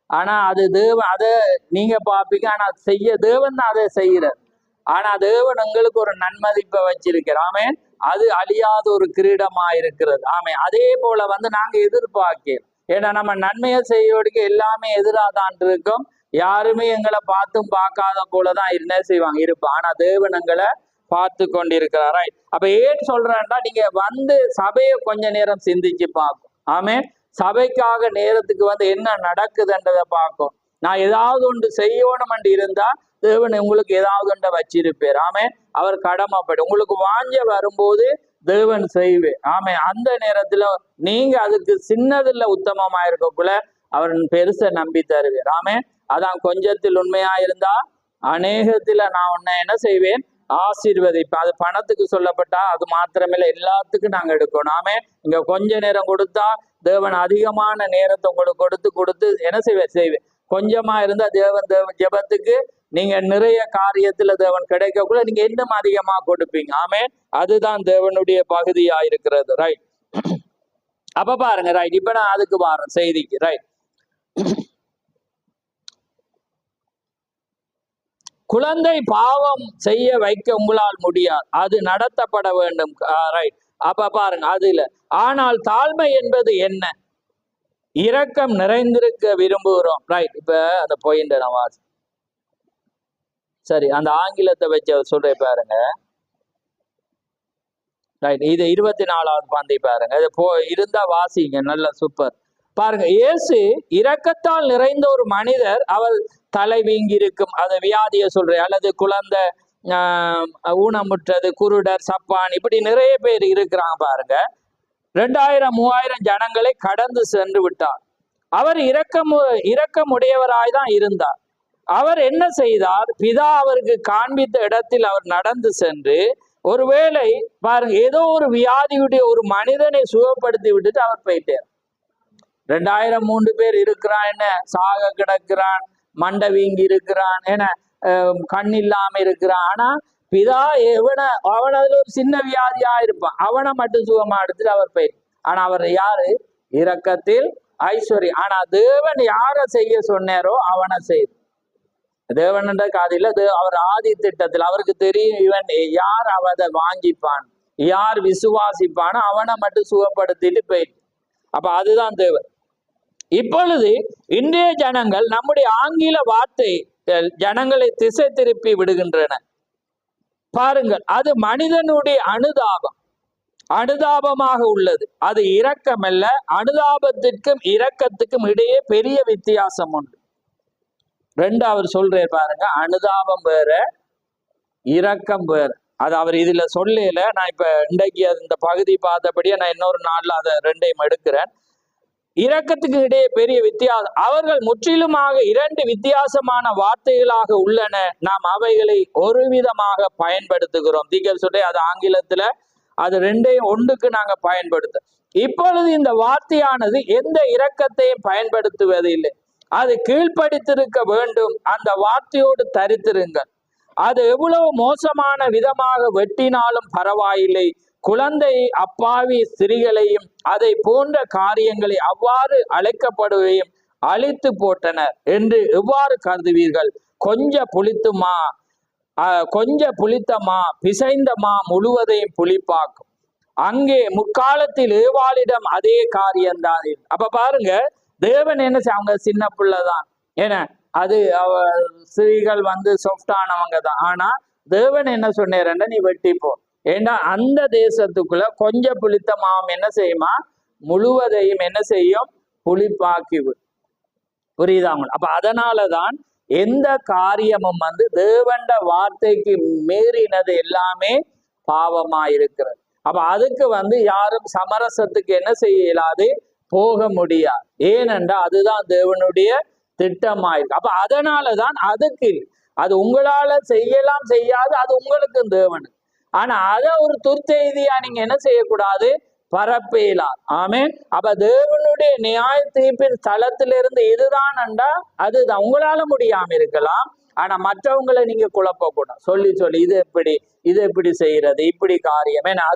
ஆனா அது தேவன் அதை நீங்க பாப்பீங்க. ஆனா செய்ய தேவன் தான் அதை செய்யறார். ஆனா தேவன் உங்களுக்கு ஒரு நன்மதிப்பை வச்சிருக்கிறார். ஆமேன், அது அழியாத ஒரு கிரீடமா இருக்கிறது. ஆமே, அதே போல வந்து நாங்க எதிர்பார்க்கிறோம். ஏன்னா நம்ம நன்மையை செய்யறதுக்கு எல்லாமே எதிராதான் இருக்கும். யாருமே எங்களை பார்த்தும் பார்க்காத போலதான் என்ன செய்வாங்க இருப்போம். ஆனா தேவன் எங்களை பார்த்து கொண்டிருக்கிறார். ரைட். அப்ப ஏன் சொல்றேன்டா, நீங்க வந்து சபையை கொஞ்ச நேரம் சிந்திச்சு பார்க்கும். ஆமே, சபைக்காக நேரத்துக்கு வந்து என்ன நடக்குதுன்றதை பார்க்கும். நான் ஏதாவது ஒன்று செய்யணும் இருந்தா தேவன் உங்களுக்கு ஏதாவது ஒன்றை வச்சிருப்பார். ஆமே, அவர் கடமைப்படும். உங்களுக்கு வாஞ்ச வரும்போது தேவன் செய்வேன். ஆமே, அந்த நேரத்துல நீங்க அதுக்கு சின்னதுல உத்தமமா இருக்கக்குள்ள அவர் பெருசை நம்பி தருவேன். ஆமே, அதான் கொஞ்சத்தில் உண்மையா இருந்தா அநேகத்துல நான் உன்னை என்ன செய்வேன் ஆசீர்வதிப்பேன். அது பணத்துக்கு சொல்லப்பட்டா அது மாத்திரமில்லை, எல்லாத்துக்கும் நாங்க எடுக்கணும். ஆமே, இங்க கொஞ்ச நேரம் கொடுத்தா தேவன் அதிகமான நேரத்தை உங்களுக்கு கொடுத்து என்ன செய்வேன். கொஞ்சமா இருந்தா தேவன் ஜெபத்துக்கு நீங்க நிறைய காரியத்துல தேவன் கிடைக்கக்குள்ள நீங்க இன்னும் அதிகமா கொடுப்பீங்க. ஆமே, அதுதான் தேவனுடைய பகுதியா இருக்கிறது. ரைட். அப்ப பாருங்க, ரைட். இப்ப நான் அதுக்கு வரேன் செய்திக்கு. ரைட். குழந்தை பாவம் செய்ய வைக்க உங்களால் முடியாது, அது நடத்தப்பட வேண்டும். ரைட். அப்ப பாருங்க அதுல ஆனால் தாழ்மை என்பது என்ன, இரக்கம் நிறைந்திருக்க விரும்புகிறோம். ரைட். இப்ப அந்த பாயிண்ட் நான் வாசி சரி அந்த ஆங்கிலத்தை வச்சு அவர் சொல்ற பாருங்க. ரைட். இது 24வது பந்தி பாருங்க. இது இருந்தா வாசிங்க, நல்ல சூப்பர். பாருங்க, இயேசு இரக்கத்தால் நிறைந்த ஒரு மனிதர். அவர் தலை வீங்கி இருக்கும், அதை வியாதியை சொல்றேன், அல்லது குழந்தை ஊனமுற்றது, குருடர், சப்பான், இப்படி நிறைய பேர் இருக்கிறாங்க பாருங்க. 2000-3000 ஜனங்களை கடந்து சென்று விட்டார். அவர் இரக்கமுடையவராய் தான் இருந்தார். அவர் என்ன செய்தார்? பிதா அவருக்கு காண்பித்த இடத்தில் அவர் நடந்து சென்று, ஒருவேளை பாருங்க, ஏதோ ஒரு வியாதியுடைய ஒரு மனிதனை சுகப்படுத்தி விட்டுட்டு அவர் போயிட்டார். 2003 பேர் இருக்கிறான், என்ன சாக கிடக்கிறான், மண்டை வீங்கி இருக்கிறான், என்ன கண் இல்லாம இருக்கிறான். ஆனா பிதா அவன் அதுல ஒரு சின்ன வியாதியா இருப்பான், அவனை மட்டும் சுகமா எடுத்துட்டு அவர் போயிட்டு. ஆனா அவர் யாரு? இரக்கத்தில் ஐஸ்வர்யம். ஆனா தேவன் யார செய்ய சொன்னாரோ அவனை செய்து. தேவன் காதில அவர் ஆதி திட்டத்தில் அவருக்கு தெரியும், இவன் யார் அவதை வாங்கிப்பான், யார் விசுவாசிப்பானோ அவனை மட்டும் சுகப்படுத்திட்டு போயிட்டு. அப்ப அதுதான் தேவன். இப்பொழுது இன்றைய ஜனங்கள் நம்முடைய ஆங்கில வார்த்தை ஜனங்களை திசை திருப்பி விடுகின்றன. பாருங்கள், அது மனிதனுடைய அனுதாபமாக உள்ளது. அது இரக்கமல்ல. அனுதாபத்திற்கும் இரக்கத்துக்கும் இடையே பெரிய வித்தியாசம் உண்டு. ரெண்டு அவர் சொல்றாரு பாருங்க, அனுதாபம் வேற, இரக்கம் வேற. அது அவர் இதுல சொல்லல. நான் இப்ப இன்றைக்கு இந்த பகுதி பார்த்தபடியே நான் இன்னொரு நாள்ல அதை ரெண்டையும் எடுக்கிறேன். இரக்கத்துக்கு இடையே பெரிய வித்தியாசம். அவர்கள் முற்றிலுமாக இரண்டு வித்தியாசமான வார்த்தைகளாக உள்ளன. நாம் அவைகளை ஒரு விதமாக பயன்படுத்துகிறோம். தீக்கர் சொல்ற அது ஆங்கிலத்துல, அது ரெண்டையும் ஒன்றுக்கு நாங்க பயன்படுத்த. இப்பொழுது இந்த வார்த்தையானது எந்த இரக்கத்தையும் பயன்படுத்துவது இல்லை. அது கீழ்ப்படுத்திருக்க வேண்டும். அந்த வார்த்தையோடு தரித்திருங்கள். அது எவ்வளவு மோசமான விதமாக வெட்டினாலும் பரவாயில்லை. குழந்தை அப்பாவி ஸ்திரீகளையும் அதை போன்ற காரியங்களை அவ்வாறு அழைக்கப்படுவையும் அழித்து போட்டனர் என்று எவ்வாறு கருதுவீர்கள்? கொஞ்சம் புளித்தமா பிசைந்தமா முழுவதையும் புளிப்பாக்கும். அங்கே முற்காலத்தில் ஏவாளிடம் அதே காரியம்தான். அப்ப பாருங்க, தேவன் என்ன அவங்க சின்ன பிள்ளைதான், ஏன்னா அது ஸ்திரீகள் சாஃப்டானவங்க தான். ஆனா தேவன் என்ன சொன்னாருன்னா, நீ வெட்டிப்போ. ஏன்னா அந்த தேசத்துக்குள்ள கொஞ்சம் புளித்த மாவும் என்ன செய்யுமா? முழுவதையும் என்ன செய்யும்? புளிப்பாக்கி. புரியுதாங்க? அப்ப அதனாலதான் எந்த காரியமும் தேவண்ட வார்த்தைக்கு மீறினது எல்லாமே பாவமா இருக்கிறது. அப்ப அதுக்கு யாரும் சமரசத்துக்கு என்ன செய்ய இயலாது, போக முடியாது. ஏனென்றா அதுதான் தேவனுடைய திட்டமாயிருக்கு. அப்ப அதனாலதான் அதுக்கு அது உங்களால செய்யலாம் செய்யாது, அது உங்களுக்கு தேவனு. ஆனா அதை ஒரு துர்ச்செய்தியா நீங்க என்ன செய்யக்கூடாது, பரப்பேலாம். ஆமென். அப்ப தேவனுடைய நியாய தீர்ப்பின் தளத்திலிருந்து இதுதான்டா அதுதான். உங்களால முடியாம இருக்கலாம், ஆனா மற்றவங்களை நீங்க குழப்பக்கூடாது. சொல்லி இது எப்படி செய்யறது, இப்படி காரியம், ஏன்னா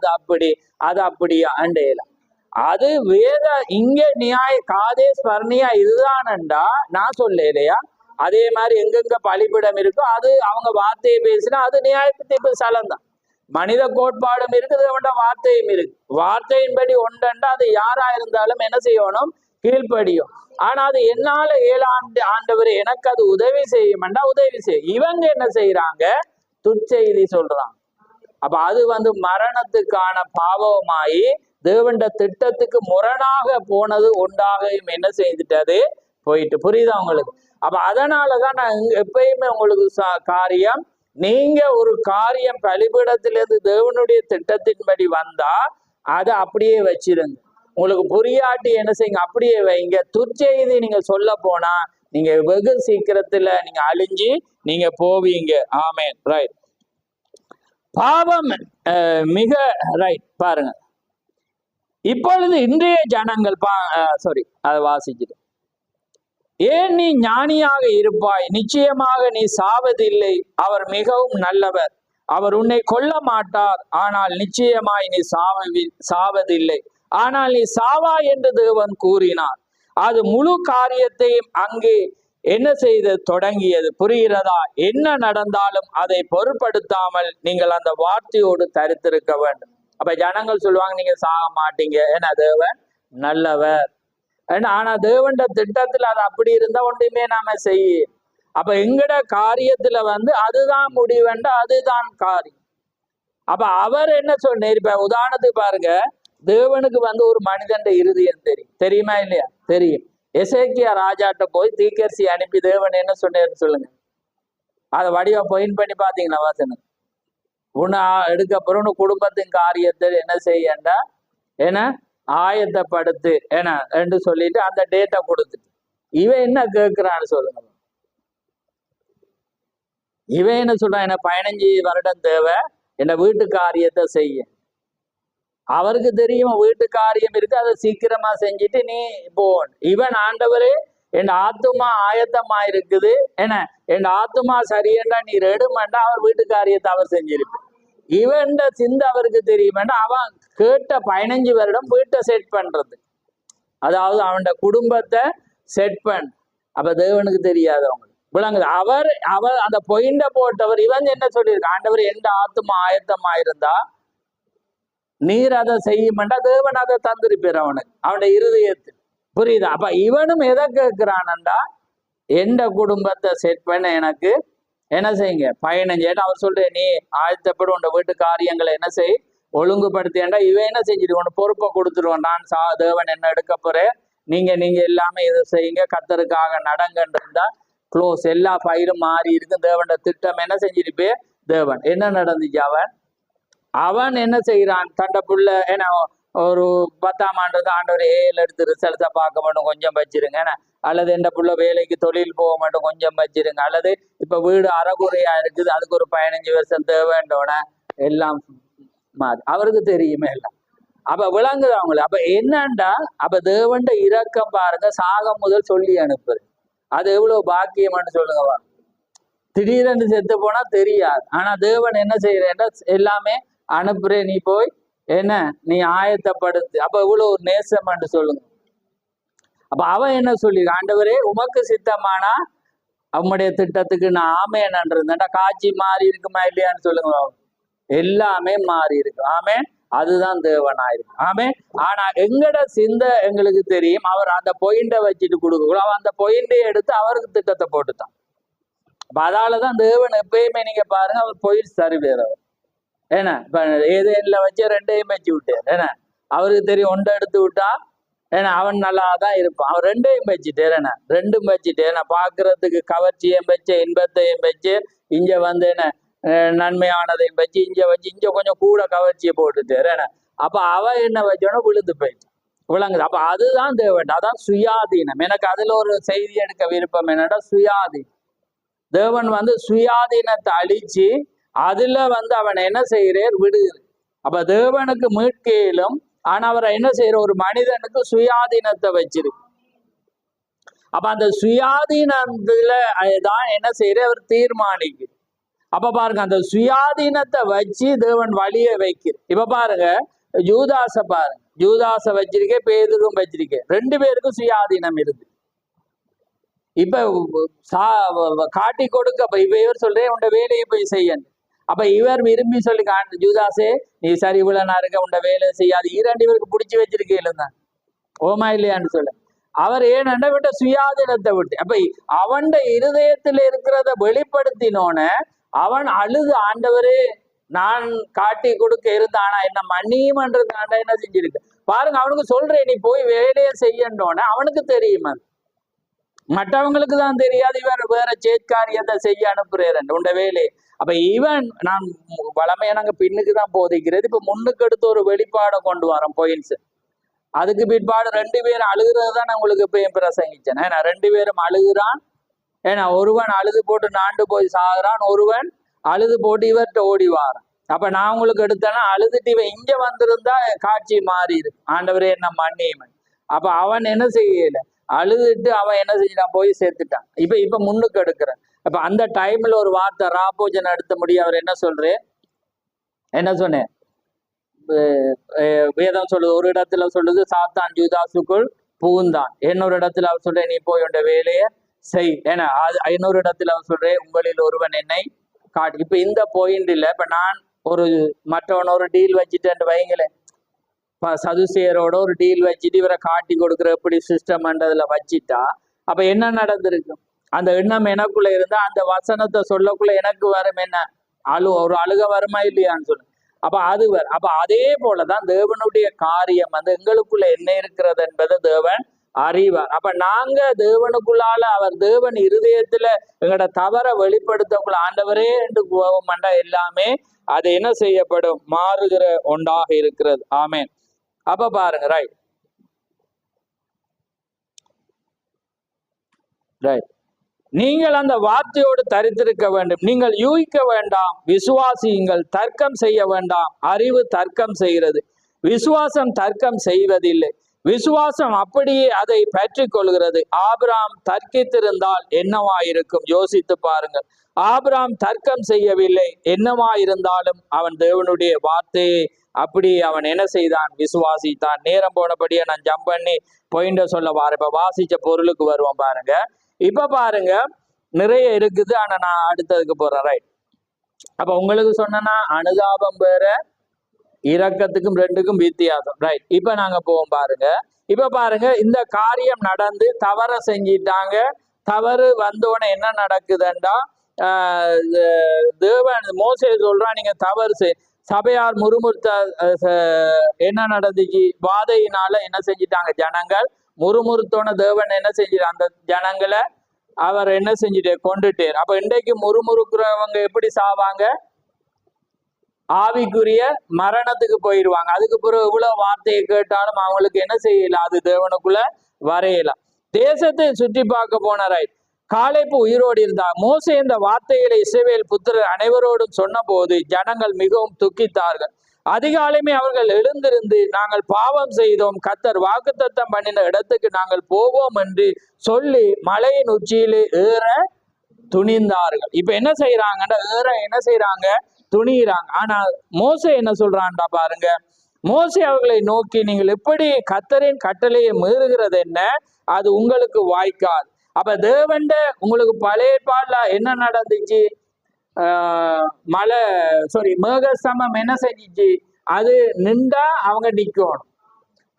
அது அப்படியா அண்டையலாம். அது வேத இங்க நியாய காதேஸ் பர்ணியா இதுதான்டா நான் சொல்ல இல்லையா. அதே மாதிரி எங்கெங்க பலிபிடம் இருக்கோ அது அவங்க வார்த்தையை பேசினா அது நியாய தீர்ப்பு சலந்தான். மனித கோட்பாடும் இருக்குது, அவன்ட வார்த்தையும் இருக்கு. வார்த்தையின்படி ஒன்றா அது யாரா இருந்தாலும் என்ன செய்யணும், கீழ்ப்படியும். ஆனா அது என்னால 7 ஆண்டவர் எனக்கு அது உதவி செய்யும்டா உதவி செய்யும். இவங்க என்ன செய்யறாங்க, துர்ச்செய்தி சொல்றாங்க. அப்ப அது மரணத்துக்கான பாவமாயி தேவண்ட திட்டத்துக்கு முரணாக போனது ஒன்றாக என்ன செய்துட்டது போயிட்டு. புரியுதா உங்களுக்கு? அப்ப அதனாலதான் நான் எப்பயுமே உங்களுக்கு காரியம், நீங்க ஒரு காரியம் பலிபீடத்திலிருந்து தேவனுடைய திட்டத்தின்படி வந்தா அதை அப்படியே வச்சிருங்க. உங்களுக்கு புரியாட்டி என்ன செய்யுங்க, அப்படியே வைங்க. துர்ச்செய்தி நீங்க சொல்ல போனா நீங்க வெகு சீக்கிரத்துல நீங்க அழிஞ்சு நீங்க போவீங்க. ஆமென். ரைட். பாவம் மிக ரைட். பாருங்க, இப்பொழுது இன்றைய ஜனங்கள் அதை வாசிச்சுட்டு, ஏன் நீ ஞானியாக இருப்பாய்? நிச்சயமாக நீ சாவதில்லை. அவர் மிகவும் நல்லவர். அவர் உன்னை கொல்ல மாட்டார். ஆனால் நிச்சயமாய் நீ சாவதில்லை. ஆனால் நீ சாவா என்று தேவன் கூறினார். அது முழு காரியத்தையும் அங்கே என்ன செய்து தொடங்கியது. புரிகிறதா? என்ன நடந்தாலும் அதை பொருட்படுத்தாமல் நீங்கள் அந்த வார்த்தையோடு தரித்திருக்க வேண்டும். அப்ப ஜனங்கள் சொல்லுவாங்க, நீங்க சாக மாட்டீங்க, ஏன்னா தேவன் நல்லவர். ஆனா தேவண்ட திட்டத்துல அது அப்படி இருந்தா ஒன்றுமே நாம செய்ய. அப்ப எங்கட காரியத்துல அதுதான் முடிவென்ற அதுதான் காரியம். அப்ப அவர் என்ன சொன்னார்? இப்ப உதாரணத்துக்கு பாருங்க, தேவனுக்கு ஒரு மனிதன் இருதயம் தெரியுமா இல்லையா? தெரியும். எசேக்கியா ராஜாட்ட போய் தீர்க்கதரிசி அனுப்பி தேவன் என்ன சொன்னார்னு சொல்லுங்க. அதை வடிவா பாயிண்ட் பண்ணி பாத்தீங்களா வாசனம்? உன்னை எடுக்கப்புறம் உன் குடும்பத்தின் காரியத்தை என்ன செய்யண்டா ஏன்னா ஆயத்தப்படுத்து ஏன்னா என்று சொல்லிட்டு அந்த டேட்டா கொடுத்து இவன் என்ன கேட்கிறான்னு சொல்லுங்க. இவன் என்ன சொல்றான்? என்ன 15 வருடம் தேவை என்ன வீட்டு காரியத்தை செய்ய. அவருக்கு தெரியும் வீட்டு காரியம் இருக்கு, அதை சீக்கிரமா செஞ்சுட்டு நீ போ. இவன் ஆண்டவரே என் ஆத்துமா ஆயத்தமா இருக்குது என்ன என் ஆத்துமா சரியண்டா நீ ரெடுமண்டா அவர் வீட்டு காரியத்தை அவர் செஞ்சிருப்பான். இவன் சிந்தை அவருக்கு தெரியுமெண்டா அவன் கேட்ட 15 வருடம் வீட்டை செட் பண்றது, அதாவது அவன் குடும்பத்தை செட் பண்ண. அப்ப தேவனுக்கு தெரியாதவங்க விளங்குது. அவர் அந்த பொயிண்ட போட்டவர் இவன் என்ன சொல்லியிருக்க? ஆண்டவர் எந்த ஆத்துமா ஆயத்தமா இருந்தா நீர் அதை செய்யுமெண்டா தேவன் அதை தந்திருப்பார் அவனுக்கு, அவனுடைய இருதயத்தில். புரியுதா? அப்ப இவனும் எதை கேட்கிறான்டா எந்த குடும்பத்தை செட் பண்ண எனக்கு என்ன செய்யுங்க 15 அவர் சொல்றேன் நீ ஆயத்தப்படும் உன் வீட்டு காரியங்களை என்ன செய் ஒழுங்குபடுத்தியண்டா. இவன் என்ன செஞ்சுட்டு உன் பொறுப்பை கொடுத்துருவான். நான் தேவன் என்ன எடுக்க போறேன், நீங்க எல்லாமே இதை செய்யுங்க, கத்தருக்காக நடங்கன்னு இருந்தா க்ளோஸ். எல்லா பயிரும் மாறி இருக்கு. தேவனோட திட்டம் என்ன செஞ்சிருப்பே? தேவன் என்ன நடந்துச்சு? அவன் என்ன செய்யறான்? தண்ட புள்ள ஏன்னா ஒரு 10ஆம் ஆண்டு ஆண்டவர் ஏல எடுத்து ரிசல்ட்டை பார்க்க மாட்டோம் கொஞ்சம் வச்சிருங்க, அல்லது எந்த புள்ள வேலைக்கு தொழில் போக மாட்டோம் கொஞ்சம் வச்சிருங்க, அல்லது இப்ப வீடு அறகுறையா இருக்குது அதுக்கு ஒரு 15 வருஷம் தேவைன்றோட எல்லாம் மாறி அவருக்கு தெரியுமே எல்லாம். அப்ப விளங்குது அவங்களுக்கு. அப்ப என்னண்டா அப்ப தேவன்ட இரக்கம் பாருங்க, சாகம் முதல் சொல்லி அனுப்புது. அது எவ்வளவு பாக்கியம்னு சொல்லுங்கவா. திடீரென்று செத்து போனா தெரியாது, ஆனா தேவன் என்ன செய்யறேன்டா எல்லாமே அனுப்புறேன், நீ போய் என்ன நீ ஆயத்தப்படுத்து. அப்ப இவ்வளவு ஒரு நேசம்னு சொல்லுங்க. அப்ப அவன் என்ன சொல்லி, ஆண்டவரே உமக்கு சித்தமானா அவனுடைய திட்டத்துக்கு நான் ஆமேன்ன்றா. காட்சி மாறி இருக்குமா இல்லையான்னு சொல்லுங்க. எல்லாமே மாறி இருக்கு. ஆமே, அதுதான் தேவனாயிருக்கு. ஆமே. ஆனா எங்கட சிந்தை எங்களுக்கு தெரியும். அவர் அந்த பொயிண்டை வச்சுட்டு கொடுக்க, அவன் அந்த பொயிண்டையை எடுத்து அவருக்கு திட்டத்தை போட்டுத்தான். அதாலதான் தேவன் எப்பயுமே நீங்க பாருங்க அவர் பொயிட் சரிவேற ஏன்னா இப்ப ஏதேன்ல வச்சு 2ஐயும் வச்சு விட்டார். ஏன்னா அவருக்கு தெரியும் ஒன்றை எடுத்து விட்டா ஏன்னா அவன் நல்லாதான் இருப்பான். அவன் 2ஐயும் வச்சுட்டேன். ஏன்னா 2ம் வச்சுட்டு ஏன்னா பாக்குறதுக்கு கவர்ச்சியும் வச்சு இன்பத்தையும் வச்சு இங்க என்ன நன்மையானதையும் வச்சு இங்க கொஞ்சம் கூட கவர்ச்சியை போட்டுட்டார். ஏன்னா அப்ப அவன் என்ன வச்சோன்னா விழுந்து போயிட்டு விளங்குது. அப்ப அதுதான் தேவன், அதான் சுயாதீனம். எனக்கு அதுல ஒரு செய்தி எடுக்க விருப்பம் என்னன்னா சுயாதீனம். தேவன் சுயாதீனத்தை அழிச்சு அதுல அவன் என்ன செய்யறார்? விடுது. அப்ப தேவனுக்கு மீட்கையிலும் ஆனா அவரை என்ன செய்யற? ஒரு மனிதனுக்கு சுயாதீனத்தை வச்சிருக்கு. அப்ப அந்த சுயாதீனத்துல தான் என்ன செய்யற? அவர் தீர்மானிக்கு. அப்ப பாருங்க அந்த சுயாதீனத்தை வச்சு தேவன் வழிய வைக்கிற. இப்ப பாருங்க யூதாச பாருங்க, யூதாச வச்சிருக்கே, பேதுரும் வச்சிருக்கே, 2 பேருக்கும் சுயாதீனம் இருக்கு. இப்ப காட்டி கொடுக்க இவர் சொல்றேன் உண்ட வேலையை போய் செய்யணும். அப்ப இவர் விரும்பி சொல்லி யூதாசே நீ சரி இவ்வளவு இருக்க உண்ட வேலை செய்யாது 2 பேருக்கு பிடிச்சி வச்சிருக்கேன் தான் ஓமா இல்லையான்னு சொல்ல. அவர் ஏனென்றா விட்ட சுயாதீனத்தை விட்டு அப்ப அவன் இருதயத்துல இருக்கிறத வெளிப்படுத்தினோன அவன் அழுது ஆண்டவரே நான் காட்டி கொடுக்க இருந்தானா என்ன மன்னியும்ன்றது ஆண்டா என்ன செஞ்சிருக்கு பாருங்க. அவனுக்கு சொல்றேன் நீ போய் வேலையை செய்யணும்னு அவனுக்கு தெரியுமா, மற்றவங்களுக்கு தான் தெரியாது. இவர் வேற சேத்காரியத்தை செய்ய அனுப்புறேன் உண்ட வேலை. அப்ப இவன் நான் வளமையா நாங்க பின்னுக்கு தான் போதிக்கிறது, இப்ப முன்னுக்கு எடுத்து ஒரு வெளிப்பாடை கொண்டு வரோம் பாயிண்ட்ஸ். அதுக்கு பிற்பாடு 2 பேரும் அழுகிறது தான் நான் உங்களுக்கு இப்பயும் பிரசங்கிச்சேன். ஏன்னா 2 பேரும் அழுகுறான். ஏன்னா ஒருவன் அழுது போட்டு நாண்டு போய் சாகுறான், ஒருவன் அழுது போட்டு இவர்கிட்ட ஓடி வாரான். அப்ப நான் உங்களுக்கு எடுத்தேன்னா அழுதுட்டு இவன் இங்க வந்திருந்தா காட்சி மாறி இருக்கு, ஆண்டவரே என்ன மன்னியவன். அப்ப அவன் என்ன செய்யல, அழுதுட்டு அவன் என்ன செஞ்சான்? போய் சேர்த்துட்டான். இப்ப முன்னுக்கு எடுக்கிறேன். அப்ப அந்த டைம்ல ஒரு வார்த்தை ராபோஜன் எடுத்த முடியும். அவர் என்ன சொல்றேன், என்ன சொன்னேன்? வேதம் சொல்லுது, ஒரு இடத்துல சொல்லுது சாத்தான் யூதாசுக்குள் புகுந்தான். இன்னொரு இடத்துல அவர் சொல்றேன் நீ போய் உண்ட வேலையை செய். ஏன்னா இன்னொரு இடத்துல அவர் சொல்றேன் உங்களில் ஒருவன் என்னை காட்டு. இப்ப இந்த பாயிண்ட் இல்ல, இப்ப நான் மற்றவன் ஒரு டீல் வச்சுட்டேன் வைங்களேன், சதுசேயரோட ஒரு டீல் வச்சுட்டு இவரை காட்டி கொடுக்குற எப்படி சிஸ்டம்ன்றதுல வச்சுட்டா அப்ப என்ன நடந்திருக்கும்? அந்த எண்ணம் எனக்குள்ள இருந்தா அந்த வசனத்தை சொல்லக்குள்ள எனக்கு வரும் என்ன ஒரு அழுக வருமா இல்லையான்னு சொல்லு. அப்ப அது அப்ப அதே போலதான் தேவனுடைய காரியம் வந்து எங்களுக்குள்ள என்ன இருக்கிறது என்பதை தேவன் அறிவார். அப்ப நாங்க தேவனுக்குள்ளால அவர் தேவன் இருதயத்துல எங்களோட தவற வெளிப்படுத்தக்குள்ள ஆண்டவரே என்று கோபம் எல்லாமே அது என்ன செய்யப்படும், மாறுகிற ஒன்றாக இருக்கிறது. ஆமென். அப்ப பாருங்க, ரைட் ரைட் நீங்கள் அந்த வார்த்தையோடு தரித்திருக்க வேண்டும். நீங்கள் யூகிக்க வேண்டாம், விசுவாசியுங்கள். தர்க்கம் செய்ய வேண்டாம், அறிவு தர்க்கம் செய்கிறது, விசுவாசம் தர்க்கம் செய்வதில்லை. விசுவாசம் அப்படியே அதை பற்றி கொள்கிறது. ஆபிரகாம் தர்க்கித்திருந்தால் என்னவாயிருக்கும்? யோசித்து பாருங்கள். ஆபிரகாம் தர்க்கம் செய்யவில்லை, என்னவாயிருந்தாலும் அவன் தேவனுடைய வார்த்தையை அப்படி அவன் என்ன செய்தான்? விசுவாசித்தான். நேரம் போனபடியே நான் ஜம்ப் பண்ணி பாயிண்ட சொல்ல பாரு. இப்ப வாசிச்ச பொருளுக்கு வருவோம் பாருங்க. இப்ப பாருங்க, நிறைய இருக்குது, ஆனா நான் அடுத்ததுக்கு போறேன். ரைட். அப்ப உங்களுக்கு சொன்னா அனுதாபம் வேற, இரக்கத்துக்கும் ரெண்டுக்கும் வித்தியாசம். ரைட். இப்ப நாங்க போவோம் பாருங்க. இப்ப பாருங்க, இந்த காரியம் நடந்து தவற செஞ்சிட்டாங்க. தவறு வந்தோடனே என்ன நடக்குதுண்டா, தேவன் மோசே சொல்றான், நீங்க தவறு சபையார் முறுமுறுத்த என்ன நடந்துச்சு? வாதையினால என்ன செஞ்சிட்டாங்க ஜனங்கள்? முறுமுறுத்தோன தேவன் என்ன செஞ்சிரு? அந்த ஜனங்களை அவர் என்ன செஞ்சுட்டு கொண்டுட்டார். அப்ப இன்றைக்கு முறுமுறுக்கிறவங்க எப்படி சாவாங்க? ஆவிக்குரிய மரணத்துக்கு போயிடுவாங்க. அதுக்கு பிறகு இவ்வளவு வார்த்தையை கேட்டாலும் அவங்களுக்கு என்ன செய்யல? அது தேவனுக்குள்ள வரையலாம். தேசத்தை சுற்றி பார்க்க போன ரைட். காலேப்பு உயிரோடு இருந்தார். மோசே இந்த வார்த்தைகளை இஸ்ரவேல் புத்திரர் அனைவரோடும் சொன்ன போது ஜனங்கள் மிகவும் துக்கித்தார்கள். அதிகாலையுமே அவர்கள் எழுந்திருந்து, நாங்கள் பாவம் செய்தோம், கர்த்தர் வாக்குத்தத்தம் பண்ணின இடத்துக்கு நாங்கள் போவோம் என்று சொல்லி மலையின் உச்சியிலே ஏற துணிந்தார்கள். இப்ப என்ன செய்யறாங்கன்னா, ஏற என்ன செய்யறாங்க? துணிகிறாங்க. ஆனா மோசே என்ன சொல்றான்டா பாருங்க. மோசே அவர்களை நோக்கி, நீங்கள் எப்படி கர்த்தரின் கட்டளையை மீறுகிறது என்ன? அது உங்களுக்கு வாய்க்காது. அப்ப தேவன்ட உங்களுக்கு பழைய பாடல என்ன நடந்துச்சு? மேகஸ்தம்பம் என்ன செஞ்சிச்சு? அது நின்றா அவங்க நிக்கணும்,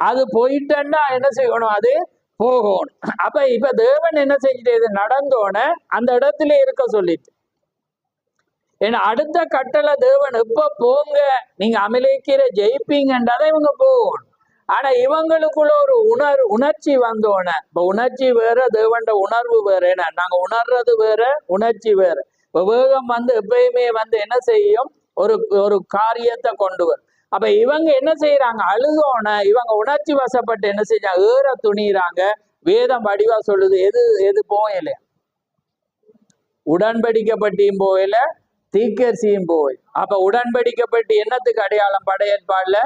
அது போயிட்டா என்ன செய்யணும்? அது போகணும். அப்ப இப்ப தேவன் என்ன செஞ்சுட்டு, இது நடந்தோன அந்த இடத்துல இருக்க சொல்லிட்டு, ஏன்னா அடுத்த கட்டளை தேவன் எப்ப போங்க, நீங்க அமலேக்கிற ஜெயிப்பீங்கன்றதை இவங்க போகணும். ஆனா இவங்களுக்குள்ள ஒரு உணர்ச்சி வந்தோன, இப்ப உணர்ச்சி வேற, தேவண்ட உணர்வு வேற. ஏன்னா நாங்க உணர்றது வேற, உணர்ச்சி வேற. வேகம் வந்து எப்பயுமே வந்து என்ன செய்யும்? ஒரு காரியத்தை கொண்டு வரும். அப்ப இவங்க என்ன செய்யறாங்க? அழுதோன இவங்க உணர்ச்சி வசப்பட்டு என்ன செஞ்சாங்க? ஏற துணிறாங்க. வேதம் வடிவா சொல்லுது, எது போகல, உடன்படிக்கப்பட்டியும் போகல, தீர்க்கதரிசியும் போய். அப்ப உடன்படிக்கப்பட்டு என்னத்துக்கு அடையாளம்? படையற்பாடுல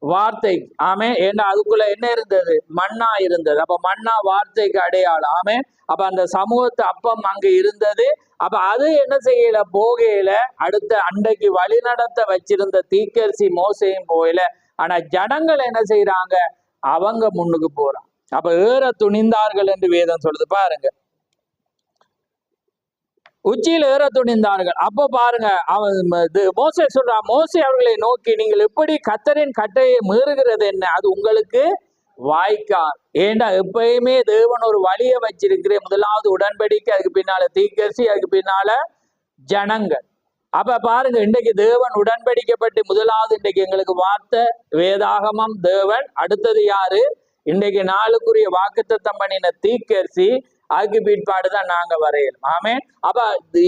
வார்த்தை. ஆமே. ஏன்னா அதுக்குள்ள என்ன இருந்தது? மண்ணா இருந்தது. அப்ப மண்ணா வார்த்தைக்கு அடையாளம். ஆமே. அப்ப அந்த சமூகத்து அப்பம் அங்க இருந்தது. அப்ப அது என்ன செய்யல? போகையில அடுத்த அண்டைக்கு வழி நடத்த வச்சிருந்த தீர்க்கதரிசி மோசேயும் போகல. ஆனா ஜனங்கள் என்ன செய்யறாங்க? அவங்க முன்னுக்கு போறாங்க. அப்ப ஏற துணிந்தார்கள் என்று வேதம் சொல்லுது பாருங்க. உச்சியில் ஏற துணிந்தார்கள். அப்ப பாருங்க, அவன் மோசே சொல்றான், மோசே அவர்களை நோக்கி, நீங்கள் எப்படி கர்த்தரின் கட்டளையை மீறுகிறது என்ன? அது உங்களுக்கு வாய்க்கால். ஏண்டா எப்பயுமே தேவன் ஒரு வழியை வச்சிருக்கிறேன். முதலாவது உடன்படிக்கை, அதுக்கு பின்னால தீர்க்கதரிசி, அதுக்கு பின்னால ஜனங்கள். அப்ப பாருங்க, இன்றைக்கு தேவன் உடன்படிக்கப்பட்டு முதலாவது இன்றைக்கு எங்களுக்கு வார்த்தை வேதாகமம் தேவன். அடுத்தது யாரு? இன்றைக்கு நாளுக்குரிய வாக்குத்தத்தம் பண்ணின தீர்க்கதரிசி. அதுக்கு பிற்பாடுதான் நாங்க வரையலும். ஆமே. அப்ப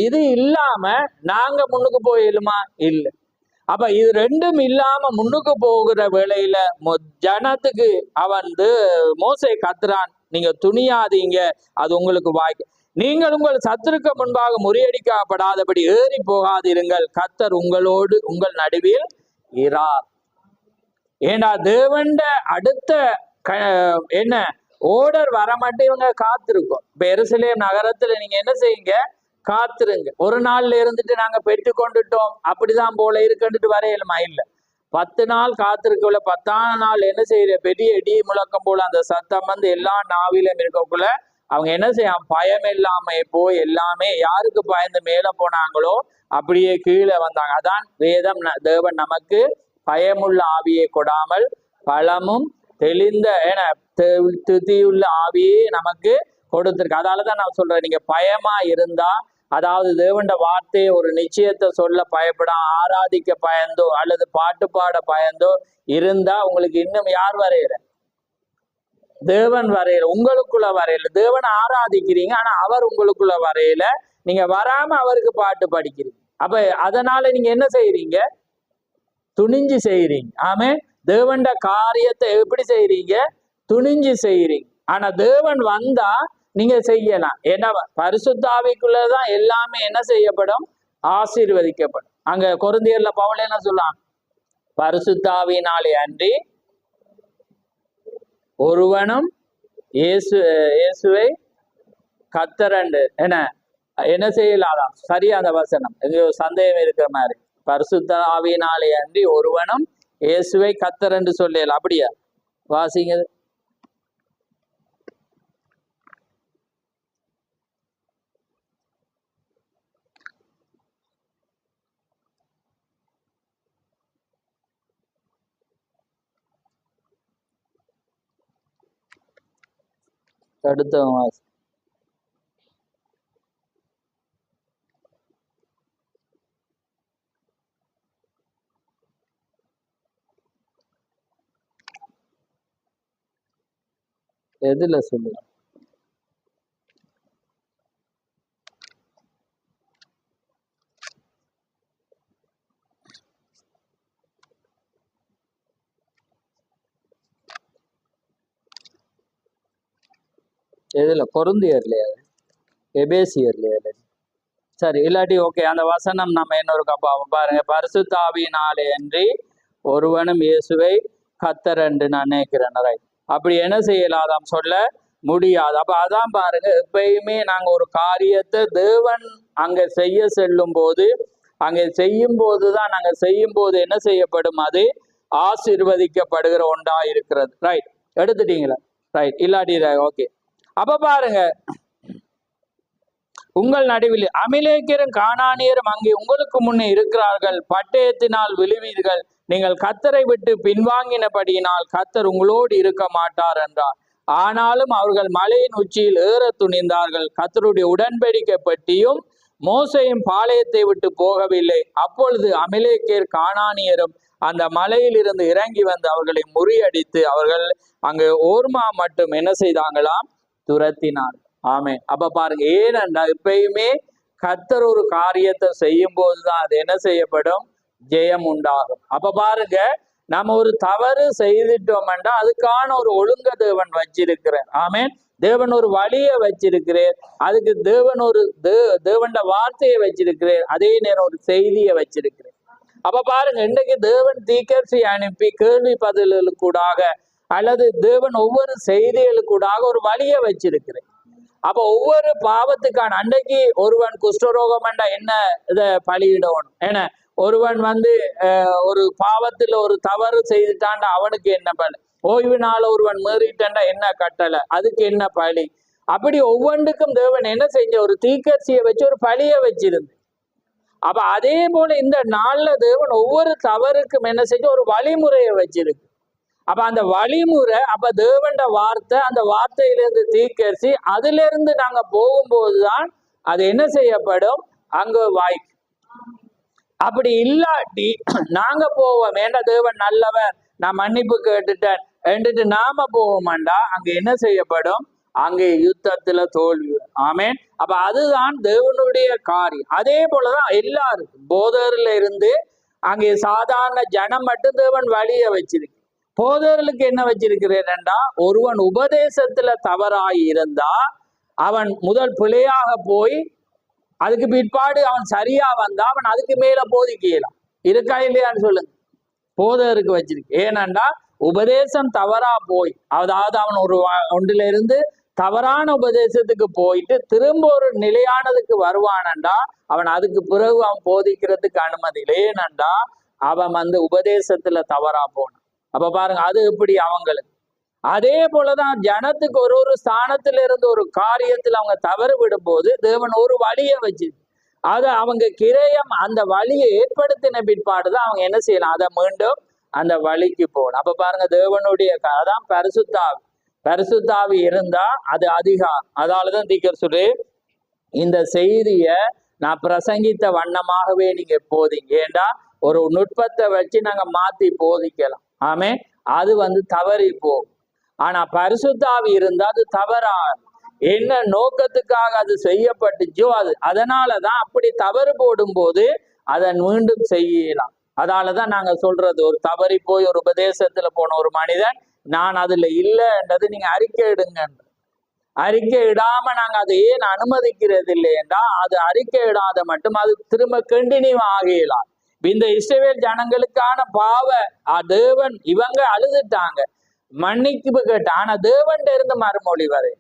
இது இல்லாம நாங்க முன்னுக்கு போயிடுமா? இல்லை. அப்ப இது ரெண்டும் இல்லாம முன்னுக்கு போகிற வேளையில ஜனத்துக்கு அவன் மோசே கத்துறான், நீங்க துணியாதீங்க, அது உங்களுக்கு வாய்க்கு. நீங்கள் உங்கள் சத்துருக்க முன்பாக முறியடிக்கப்படாதபடி ஏறி போகாதிருங்கள், கர்த்தர் உங்களோடு உங்கள் நடுவில் இரார். ஏண்டா தேவண்ட அடுத்த என்ன ஓர்டர் வர மாட்டேன் இவங்க காத்திருக்கோம். இப்ப எருசலேம் நகரத்துல நீங்க என்ன செய்யுங்க? காத்திருங்க. ஒரு நாள்ல இருந்துட்டு நாங்க பெற்று கொண்டுட்டோம் அப்படிதான் போல இருக்குன்னுட்டு வரையலுமா? இல்ல. 10 நாள் காத்திருக்கல. 10ஆம் நாள் என்ன செய்யற? பெரிய இடி முழக்கம் போல அந்த சத்தம் வந்து எல்லா நாவிலும் இருக்கக்குள்ள அவங்க என்ன செய்யும்? பயம் இல்லாம போய் எல்லாமே யாருக்கு பயந்து மேல போனாங்களோ அப்படியே கீழே வந்தாங்க. அதான் வேதம், தேவன் நமக்கு பயமுள்ள ஆவியை கொடாமல் பலமும் தெளிந்த துதியுள்ள ஆவியே நமக்கு கொடுத்திருக்கு. அதாலதான் நான் சொல்றேன், நீங்க பயமா இருந்தா அதாவது தேவண்ட வார்த்தையை ஒரு நிச்சயத்தை சொல்ல பயப்படாம ஆராதிக்க பயந்தோ அல்லது பாட்டு பாட பயந்தோ இருந்தா உங்களுக்கு இன்னும் யார் வரையிற? தேவன் வரையில, உங்களுக்குள்ள வரையில. தேவனை ஆராதிக்கிறீங்க, ஆனா அவர் உங்களுக்குள்ள வரையில. நீங்க வராம அவருக்கு பாட்டு படிக்கிறீங்க. அப்ப அதனால நீங்க என்ன செய்யறீங்க? துணிஞ்சு செய்யறீங்க. ஆமே, தேவண்ட காரியத்தை எப்படி செய்யறீங்க? துணிஞ்சு செய்யறீங்க. ஆனா தேவன் வந்தா நீங்க செய்யலாம். ஏன்னா பரிசுத்த ஆவிக்குள்ளதான் எல்லாமே என்ன செய்யப்படும்? ஆசீர்வதிக்கப்படும். அங்க கொரிந்தியர்ல பவுல் என்ன சொல்லலாம்? பரிசுத்த ஆவியினாலே அன்றி ஒருவனும் இயேசுவை கத்தரண்டு என்ன செய்யலாதான். சரியா அந்த வசனம் எங்கேயோ சந்தேகம் இருக்கிற மாதிரி. பரிசுத்த ஆவியினாலே அன்றி ஒருவனும் இயேசுவை கத்தரண்டு சொல்லல. அப்படியா? வாசிங்க. அடுத்த வாசி. எதுல சொல்லுங்க? எதுல? கொரிந்தியர்லையா? எபேசியர்லையா? சரி, இல்லாட்டி ஓகே. அந்த வசனம் நம்ம இன்னொரு கப்பாவும் பாருங்க. பரிசுத்த ஆவியினாலே அன்றி ஒருவனும் இயேசுவை கத்தர் என்று நான் நினைக்கிறேன். ரைட். அப்படி என்ன செய்யலாதாம்? சொல்ல முடியாது. அப்ப அதான் பாருங்க, எப்பயுமே நாங்க ஒரு காரியத்தை தேவன் அங்க செய்ய செல்லும் போது, அங்க செய்யும் போதுதான் நாங்க செய்யும் போது என்ன செய்யப்படும்? அது ஆசீர்வதிக்கப்படுகிற ஒன்றா இருக்கிறது. ரைட், எடுத்துட்டீங்களா? ரைட், இல்லாட்டி ஓகே. அப்ப பாருங்க, உங்கள் நடுவில் அமிலேக்கியரும் கானானியரும் அங்கே உங்களுக்கு முன்னே இருக்கிறார்கள். பட்டயத்தினால் விழுவீர்கள். நீங்கள் கத்தரை விட்டு பின்வாங்கினபடியினால் கத்தர் உங்களோடு இருக்க மாட்டார் என்றார். ஆனாலும் அவர்கள் மலையின் உச்சியில் ஏற துணிந்தார்கள். கத்தருடைய உடன்படிக்கை பெட்டியும் மோசையும் பாளையத்தை விட்டு போகவில்லை. அப்பொழுது அமிலேக்கியர் கானானியரும் அந்த மலையில் இருந்து இறங்கி வந்து அவர்களை முறியடித்து அவர்கள் அங்கு ஓர்மா மட்டும் என்ன செய்தாங்களாம்? துரத்தினார். ஆமே. அப்ப பாருங்க, ஏனென்றா எப்பயுமே கர்த்தர் ஒரு காரியத்தை செய்யும் போதுதான் அது என்ன செய்யப்படும்? ஜெயம் உண்டாகும். அப்ப பாருங்க, நம்ம ஒரு தவறு செய்துட்டோம்டா அதுக்கான ஒரு ஒழுங்க தேவன் வச்சிருக்கிறார். ஆமேன். தேவன் ஒரு வழியை வச்சிருக்கிறார். அதுக்கு தேவன் ஒரு தேவண்ட வார்த்தையை வச்சிருக்கிறார். அதே நேரம் ஒரு செய்தியை வச்சிருக்கிறார். அப்ப பாருங்க, இன்றைக்கு தேவன் தீர்க்கதரிசி அனுப்பி கேள்வி பதில்களுக்கூடாக அல்லது தேவன் ஒவ்வொரு செய்திகளுக்கூடாக ஒரு வழியை வச்சிருக்கிறேன். அப்ப ஒவ்வொரு பாவத்துக்கான அன்றைக்கு ஒருவன் குஷ்டரோகம் என்ன இதை பலியிடணும். ஏன்னா ஒருவன் ஒரு பாவத்துல ஒரு தவறு செய்துட்டான்டா அவனுக்கு என்ன பலி? ஓய்வு நாள் ஒருவன் மீறிட்டான்டா என்ன கட்டளை? அதுக்கு என்ன பலி? அப்படி ஒவ்வொன்றுக்கும் தேவன் என்ன செஞ்ச? ஒரு தீர்க்கதரிசியை வச்சு ஒரு பலியை வச்சிருந்து. அப்ப அதே போல இந்த நாள்ல தேவன் ஒவ்வொரு தவறுக்கும் என்ன செஞ்ச? ஒரு வழிமுறையை வச்சிருக்கு. அப்ப அந்த வழிமுறை, அப்ப தேவண்ட வார்த்தை, அந்த வார்த்தையிலிருந்து தீர்க்கதரிசி, அதுல இருந்து நாங்க போகும்போதுதான் அது என்ன செய்யப்படும்? அங்க வாய்க்கு. அப்படி இல்லாட்டி நாங்க போவோம், ஏண்டா தேவன் நல்லவன், நான் மன்னிப்பு கேட்டுட்டேன் என்றுட்டு நாம போவோம்டா அங்க என்ன செய்யப்படும்? அங்கே யுத்தத்துல தோல்வி. ஆமேன். அப்ப அதுதான் தேவனுடைய காரியம். அதே போலதான் எல்லாருக்கும் போதர்ல இருந்து அங்கே சாதாரண ஜனம் மட்டும் தேவன் வழிய வச்சிருக்கு. போதர்களுக்கு என்ன வச்சிருக்கிறேன்டா, ஒருவன் உபதேசத்துல தவறாகி இருந்தா அவன் முதல் பிழையாக போய் அதுக்கு பிற்பாடு அவன் சரியா வந்தா அவன் அதுக்கு மேல போதிக்கலாம். இருக்கா இல்லையான்னு சொல்லுங்க. போதகருக்கு வச்சிருக்கு. ஏனண்டா உபதேசம் தவறா போய், அதாவது அவன் ஒன்றுல இருந்து தவறான உபதேசத்துக்கு போயிட்டு திரும்ப ஒரு நிலையானதுக்கு வருவானண்டா அவன் அதுக்கு பிறகு அவன் போதிக்கிறதுக்கு அனுமதி இல்லை. ஏனண்டா அவன் உபதேசத்துல தவறா போனான். அப்ப பாருங்க, அது எப்படி அவங்களுக்கு. அதே போலதான் ஜனத்துக்கு ஒரு ஸ்தானத்துல இருந்து ஒரு காரியத்தில் அவங்க தவறு விடும் போது தேவன் ஒரு வழியை வச்சு அதை அவங்க கிரயம் அந்த வழியை ஏற்படுத்தின பிற்பாடுதான் அவங்க என்ன செய்யலாம்? அதை மீண்டும் அந்த வழிக்கு போகணும். அப்ப பாருங்க, தேவனுடைய அதான் பரிசுத்தாவி. பரிசுத்தாவி இருந்தா அது அதிகாரம். அதாலதான் தீர்க்கதரிசி இந்த செய்திய நான் பிரசங்கித்த வண்ணமாகவே நீங்க போதிங்க. ஏண்டா ஒரு நுட்பத்தை வச்சு நாங்க மாத்தி போதிக்கலாம். ஆமே, அது தவறி போகும். ஆனா பரிசுத்தாவி இருந்தா அது தவறாது. என்ன நோக்கத்துக்காக அது செய்யப்பட்டுச்சோ அதனாலதான் அப்படி தவறு போடும் போது அதை மீண்டும் செய்யலாம். அதனாலதான் நாங்க சொல்றது, ஒரு தவறி போய் ஒரு உபதேசத்துல போன ஒரு மனிதன் நான் அதுல இல்லைன்றது நீங்க அறிக்கை இடுங்க. அறிக்கை இடாம நாங்க அதை ஏன் அனுமதிக்கிறது இல்லையென்றா, அது அறிக்கை இடாத மட்டும் அது திரும்ப கண்டினியூ ஆகலாம். இந்த இஸ்ரவேல் ஜனங்களுக்கான பாவ தேவன் இவங்க அழுதுட்டாங்க, மன்னிப்பு கேட்ட. ஆனா தேவன் இருந்து மறுமொழி வரை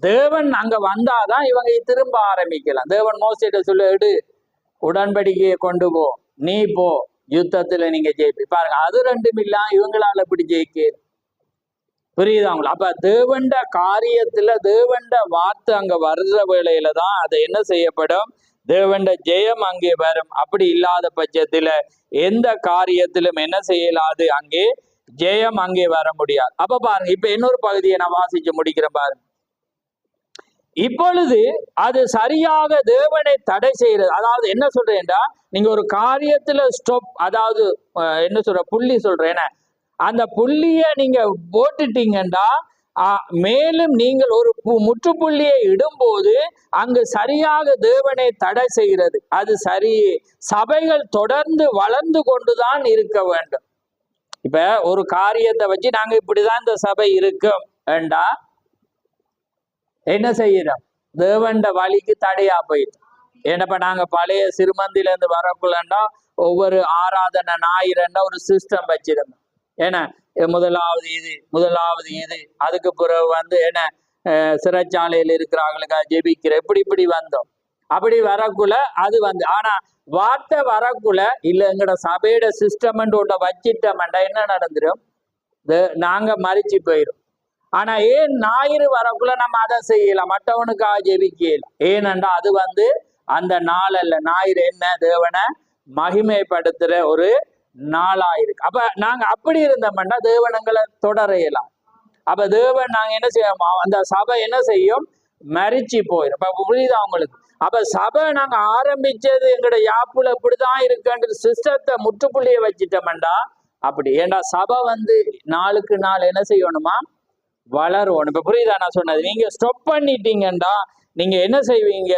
தேவன் அங்க வந்தாதான் இவங்க திரும்ப ஆரம்பிக்கலாம். தேவன் மோசேட்ட சொல்ல, எடு உடன்படிக்கையை கொண்டு போ, நீ போ, யுத்தத்துல நீங்க ஜெயிப்பி பாருங்க. அது ரெண்டும் இல்லாம இவங்களால எப்படி ஜெயிக்க புரியுதா அவங்களுக்கு? அப்ப தேவண்ட காரியத்துல தேவண்ட வார்த்தை அங்க வருகிற வேளையில தான் அது என்ன செய்யப்படும், தேவண்ட ஜெயம் அங்கே வரும். அப்படி இல்லாத பட்சத்துல எந்த காரியத்திலும் என்ன செய்யலாது, அங்கே ஜெயம் அங்கே வர முடியாது. அப்ப பாருங்க, இப்ப இன்னொரு பகுதியை நான் வாசிச்சு முடிக்கிறேன் பாருங்க. இப்பொழுது அது சரியாக தேவனை தடை செய்யறது. அதாவது என்ன சொல்றேன்டா, நீங்க ஒரு காரியத்துல ஸ்டாப், அதாவது என்ன சொல்ற புள்ளி சொல்றேன், அந்த புள்ளிய நீங்க போட்டுட்டீங்கன்னா மேலும் நீங்கள் ஒரு முற்றுப்புள்ளியை இடும்போது அங்கு சரியாக தேவனை தடை செய்கிறது. அது சரி, சபைகள் தொடர்ந்து வளர்ந்து கொண்டுதான் இருக்க வேண்டும். இப்ப ஒரு காரியத்தை வச்சு நாங்க இப்படிதான் இந்த சபை இருக்கும் என்றா என்ன செய்யறோம், தேவண்ட வழிக்கு தடையா போயிட்டு. ஏன்னப்ப நாங்க பழைய சிறுமந்தில இருந்து வரக்குள்ளா ஒவ்வொரு ஆராதனை ஞாயிறுன்னா ஒரு சிஸ்டம் வச்சிருந்தோம். ஏன்னா முதலாவது இது அதுக்கு பிறகு என்ன சிறைச்சாலையில் இருக்கிறவங்களுக்காக ஜெபிக்கிற இப்படி வந்தோம். அப்படி வரக்குள்ள அது ஆனா வார்த்தை வரக்குள்ள இல்ல எங்கட சபையோட சிஸ்டம் ஒன்றை வச்சிட்டோம்டா என்ன நடந்துடும், நாங்க மறிச்சு போயிடும். ஆனா ஏன் ஞாயிறு வரக்குள்ள நம்ம அதை செய்யலாம், மற்றவனுக்காக ஜெபிக்கலாம். ஏனண்டா அது அந்த நாள் அல்ல, ஞாயிறு என்ன தேவனை மகிமைப்படுத்துற ஒரு நாளாயிருக்கு. அப்ப நாங்க அப்படி இருந்தோம்னா தேவனங்களை தொடரையலாம். அப்ப தேவன் நாங்க என்ன செய்வோம், அந்த சபை என்ன செய்யும், மறிச்சு போயிடும். அப்ப புரியுதா அவங்களுக்கு? அப்ப சபை நாங்க ஆரம்பிச்சது எங்கட யாப்புல இப்படிதான் இருக்குன்ற சிஸ்டத்தை முற்றுப்புள்ளிய வச்சுட்டோம்டா அப்படி. ஏண்டா சபை நாளுக்கு நாள் என்ன செய்யணுமா, வளரும். இப்ப புரியுதா நான் சொன்னது? நீங்க ஸ்டாப் பண்ணிட்டீங்கண்டா நீங்க என்ன செய்வீங்க,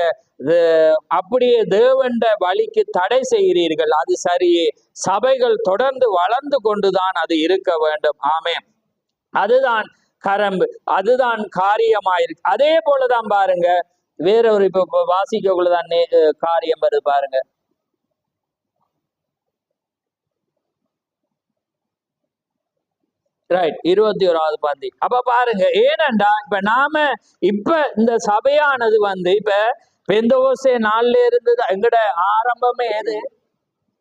அப்படியே தேவண்ட வழிக்கு தடை செய்கிறீர்கள். அது சரியே, சபைகள் தொடர்ந்து வளர்ந்து கொண்டுதான் அது இருக்க வேண்டும். ஆமே, அதுதான் கரம்பு, அதுதான் காரியமாயிருக்கு. அதே போலதான் பாருங்க, வேற ஒரு இப்ப வாசிக்கக்குள்ளதான் காரியம் வருது பாருங்க. ரைட், 21வது பந்தி. அப்ப பாருங்க, ஏனண்டா இப்ப நாம இப்ப இந்த சபையானது இப்ப பெந்தகோஸ்தே நாள்ல இருந்து எங்கட ஆரம்பமே எது,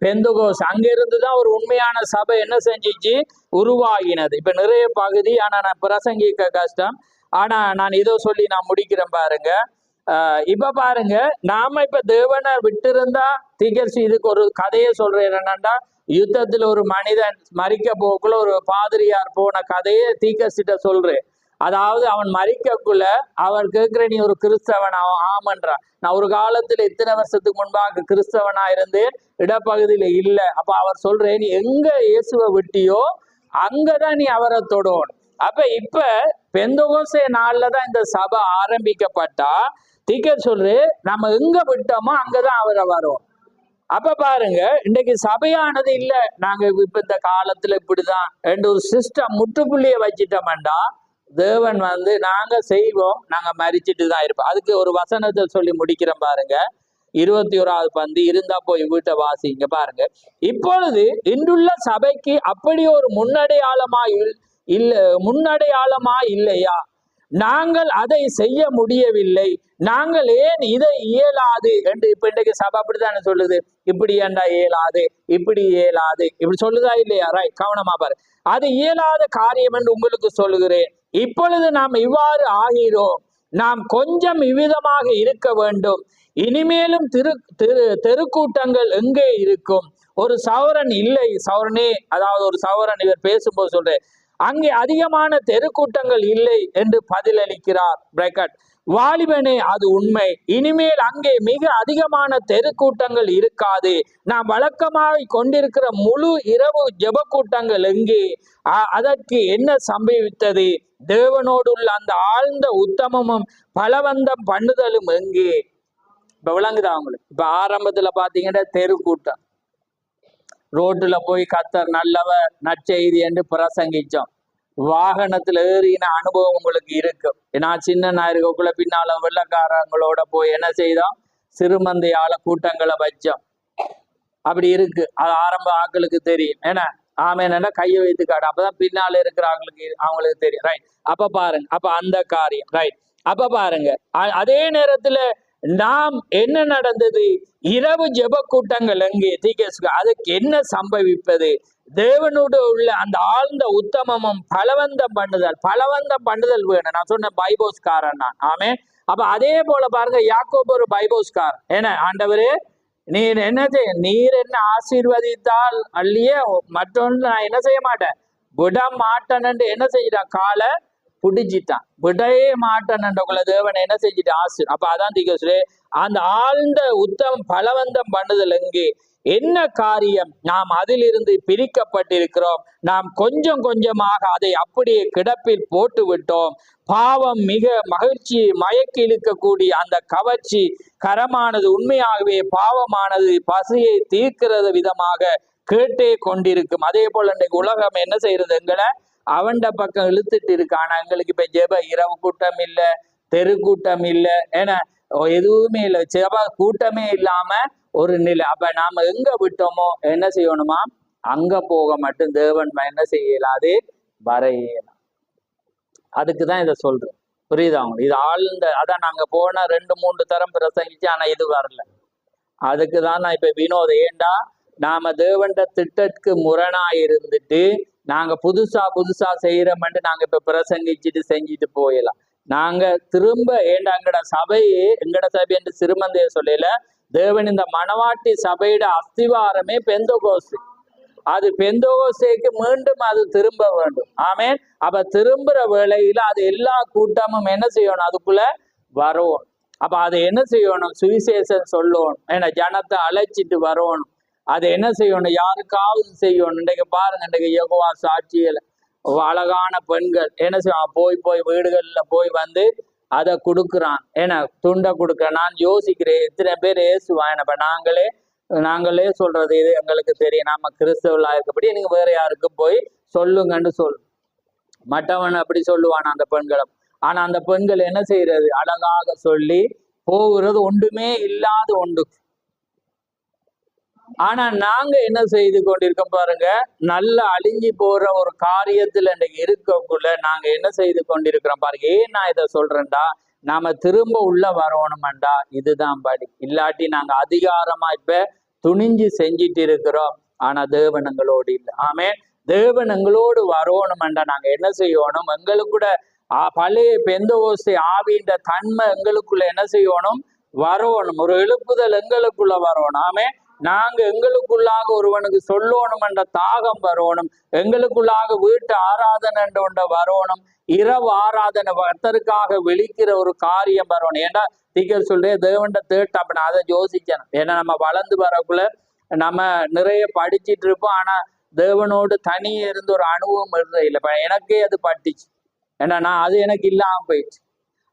பெந்தகோஸ். அங்க இருந்துதான் ஒரு உண்மையான சபை என்ன செஞ்சிச்சு, உருவாகினது. இப்ப நிறைய பகுதி, ஆனா நான் பிரசங்கிக்க கஷ்டம். ஆனா நான் இதோ சொல்லி நான் முடிக்கிறேன் பாருங்க. இப்ப பாருங்க, நாம இப்ப தேவனை விட்டு இருந்தா தீர்க்கதரிசி, இதுக்கு ஒரு கதையை சொல்றேன். என்னன்னா, யுத்தத்துல ஒரு மனிதன் மறிக்க போக்குள்ள ஒரு பாதிரியார் போன கதையை தீர்க்கதரிசிட்ட சொல்றேன். அதாவது அவன் மறிக்கக்குள்ள அவர் கேட்கிற, நீ ஒரு கிறிஸ்தவன்? அவன் ஆமன்றான். நான் ஒரு காலத்துல இத்தனை வருஷத்துக்கு முன்பாக கிறிஸ்தவனா இருந்தேன், இடப்பகுதியில இல்ல. அப்ப அவர் சொல்றேன், நீ எங்க இயேசுவை விட்டியோ அங்கதான் நீ அவரை தொடணும். அப்ப இப்ப பெந்தகோஸ்தே நாள்லதான் இந்த சபை ஆரம்பிக்கப்பட்டா தீர்க்கதரிசி சொல்றே, நம்ம எங்க விட்டோமோ அங்கதான் அவரை வரும். அப்ப பாருங்க, இன்னைக்கு சபையானது இல்ல, நாங்க இப்ப இந்த காலத்துல இப்படிதான் ரெண்டு ஒரு சிஸ்டம் முற்றுப்புள்ளிய வச்சிட்டோம்டா தேவன் நாங்க செய்வோம், நாங்க மறிச்சுட்டு தான் இருப்போம். அதுக்கு ஒரு வசனத்தை சொல்லி முடிக்கிறேன் பாருங்க. 21வது பந்தி இருந்தா போய் வீட்டை வாசிங்க பாருங்க. இப்பொழுது இன்றுள்ள சபைக்கு அப்படி ஒரு முன்னடையாளமா இல்லையா? நாங்கள் அதை செய்ய முடியவில்லை, நாங்கள் ஏன் இதை இயலாது என்று இப்ப இன்றைக்கு சபை அப்படித்தானே சொல்லுது. இப்படி ஏண்டா இயலாது, இப்படி இயலாது, இப்படி சொல்லுதா இல்லையா? ரைட், கவனமா பாரு. அது இயலாத காரியம் என்று உங்களுக்கு சொல்லுகிறேன். இப்பொழுது நாம் இவ்வாறு ஆகிறோம், நாம் கொஞ்சம் இவ்விதமாக இருக்க வேண்டும். இனிமேலும் தெருக்கூட்டங்கள் எங்கே இருக்கும்? ஒரு சவரன் இல்லை, சவரனே, அதாவது ஒரு சவரன் இவர் பேசும்போது சொல்றேன், அங்கே அதிகமான தெருக்கூட்டங்கள் இல்லை என்று பதிலளிக்கிறார். பிராக்கெட், வாலிபனே, அது உண்மை. இனிமேல் அங்கே மிக அதிகமான தெருக்கூட்டங்கள் இருக்காது. நாம் வழக்கமாக கொண்டிருக்கிற முழு இரவு ஜெப கூட்டங்கள் எங்கே? அதற்கு என்ன சம்பவித்தது? தேவனோடு உள்ள அந்த ஆழ்ந்த உத்தமமும் பலவந்தம் பண்ணுதலும் எங்கே? இப்ப விளங்குதா அவங்களுக்கு? இப்ப ஆரம்பத்துல பாத்தீங்கன்னா தெருக்கூட்டம், ரோட்டுல போய் கத்தர் நல்லவர் நற்செய்தி என்று பிரசங்கிச்சோம். வாகனத்துல ஏறின அனுபவம் உங்களுக்கு இருக்கும். நான் சின்ன இருக்கக்குள்ள பின்னால வெள்ளக்காரங்களோட போய் என்ன செய்தோம்? சிறுமந்தையால கூட்டங்களை வச்சோம். அப்படி இருக்கு. அது ஆரம்ப ஆட்களுக்கு தெரியும். ஏன்னா ஆமேன்னா கையை வைத்து காட்டு, அப்பதான் பின்னால இருக்கிற அவங்களுக்கு தெரியும். ரைட். அப்ப பாருங்க, அப்ப அந்த காரியம் ரைட். அப்ப பாருங்க, அதே நேரத்துல நாம் என்ன நடந்தது? இரவு ஜெப கூட்டங்கள் எங்கே? அதுக்கு என்ன சம்பவிப்பது? தேவனோடு உள்ள அந்த ஆழ்ந்த உத்தமமும் பலவந்தம் பண்ணுதல் வேணும். நான் சொன்ன பைபோஸ்காரன் நான். ஆமே. அப்ப அதே போல பாருங்க, யாக்கோபு ஒரு பைபோஸ்காரன். ஏன்னா ஆண்டவரே, நீர் என்ன செய்ய, நீர் என்ன ஆசீர்வதித்தால் அல்லையே மற்றொன்று நான் என்ன செய்ய மாட்டேன், விட மாட்டேன் என்று என்ன செய்யறான்? காலை புடிச்சிட்டான். விடையே மாட்டேன் என்றக்குள்ள தேவன் என்ன செஞ்சுட்டு அப்ப அதான் திகசுரே, அந்த ஆழ்ந்த உத்தம் பலவந்தம் பண்ணுதல் எங்கே? என்ன காரியம்? நாம் அதிலிருந்து பிரிக்கப்பட்டிருக்கிறோம். நாம் கொஞ்சம் கொஞ்சமாக அதை அப்படியே கிடப்பில் போட்டு விட்டோம். பாவம் மிக மயக்கி இழுக்கக்கூடிய அந்த கவர்ச்சி கரமானது உண்மையாகவே பாவமானது பசியை தீர்க்கிறது விதமாக கேட்டே கொண்டிருக்கும். அதே போல இன்றைக்கு உலகம் என்ன செய்யறது? எங்களை அவண்ட பக்கம் இழுத்துட்டு இருக்கு. ஆனா எங்களுக்கு இப்ப ஜெப இரவு கூட்டம் இல்ல, தெரு கூட்டம் இல்ல, ஏன்னா எதுவுமே இல்லை, ஜெப கூட்டமே இல்லாம ஒரு நிலை. அப்ப நாம எங்க விட்டோமோ என்ன செய்யணுமா? அங்க போக மட்டும் தேவன் என்ன செய்யலாம்? அது வரையலாம். அதுக்குதான் இதை சொல்றேன். புரியுதா அவங்க? இது ஆழ்ந்த அதான் நாங்க போனா 2-3 தரம் பிரசங்கிச்சு, ஆனா இது வரல. அதுக்குதான் நான் இப்ப வினோதம். ஏண்டா நாம தேவண்ட திட்டத்துக்கு முரணா இருந்துட்டு நாங்க புதுசா செய்யறோம்ட்டு நாங்க இப்ப பிரசங்கிச்சுட்டு செஞ்சுட்டு போயிடலாம். நாங்க திரும்ப எங்கட சபையே, எங்கட சபை என்று சிறுமந்தைய சொல்லல, தேவன் இந்த மணவாட்டி சபையோட அஸ்திவாரமே பெந்தோகோஸ்து. அது பெந்தோகோஸ்துக்கு மீண்டும் அது திரும்ப வேண்டும். ஆமேன். அப்ப திரும்புற வேளையில அது எல்லா கூட்டமும் என்ன செய்யணும்? அதுக்குள்ள வரும். அப்ப அதை என்ன செய்யணும்? சுவிசேஷம் சொல்லணும். ஏன்னா ஜனத்தை அழைச்சிட்டு வரணும். அது என்ன செய்யணும்? யாருக்காவது செய்யணும். இன்றைக்கு பாருங்க, இன்றைக்கு யெகோவா சாட்சிகள் அழகான பெண்கள் என்ன செய்வாங்க? போய் வீடுகள்ல போய் வந்து அதை கொடுக்குறான். ஏன்னா துண்டை கொடுக்குறேன். நான் யோசிக்கிறேன், எத்தனை பேர் ஏசுவான். இப்ப நாங்களே சொல்றது இது எங்களுக்கு தெரியும், நாம கிறிஸ்தவர்களா இருக்கப்படி நீங்க வேற யாருக்கும் போய் சொல்லுங்கன்னு மற்றவன் அப்படி சொல்லுவான் அந்த பெண்களும். ஆனா அந்த பெண்கள் என்ன செய்யறது? அழகாக சொல்லி போகிறது ஒன்றுமே இல்லாத ஒன்று. ஆனா நாங்க என்ன செய்து கொண்டிருக்கோம் பாருங்க, நல்ல அழிஞ்சி போற ஒரு காரியத்துல இன்னைக்கு இருக்கக்குள்ள நாங்க என்ன செய்து கொண்டிருக்கிறோம் பாருங்க. ஏன் நான் இதை சொல்றேன்டா, நாம திரும்ப உள்ள வரணும்டா, இதுதான் படி. இல்லாட்டி நாங்க அதிகாரமா இப்ப துணிஞ்சு செஞ்சிட்டு இருக்கிறோம். ஆனா தேவன் எங்களோடு இல்லை. ஆமே. தேவன் எங்களோடு வரணும்டா நாங்க என்ன செய்யணும்? எங்களுக்கூட பழைய பெந்தோகோஸ்து ஆவின்ற தன்மை எங்களுக்குள்ள என்ன செய்யணும்? வரணும். ஒரு எழுப்புதல் எங்களுக்குள்ள வரணும். ஆமே. நாங்க எங்களுக்குள்ளாக ஒருவனுக்கு சொல்லணும் என்ற தாகம் வரணும். எங்களுக்குள்ளாக வீட்டு ஆராதனை என்ற வரணும். இரவு ஆராதனை கர்த்தருக்காக விழிக்கிற ஒரு காரியம் வரணும். ஏன்னா தீக்கர் சொல்றேன், தேவன்ட தேட்டு அப்ப நான் அதை யோசிக்கணும். ஏன்னா நம்ம வளர்ந்து வரக்குள்ள நம்ம நிறைய படிச்சுட்டு இருப்போம். ஆனா தேவனோடு தனியே இருந்து ஒரு அனுபவம் இருந்தது இல்லை. எனக்கே அது பட்டுச்சு. ஏன்னா அது எனக்கு இல்லாம போயிடுச்சு.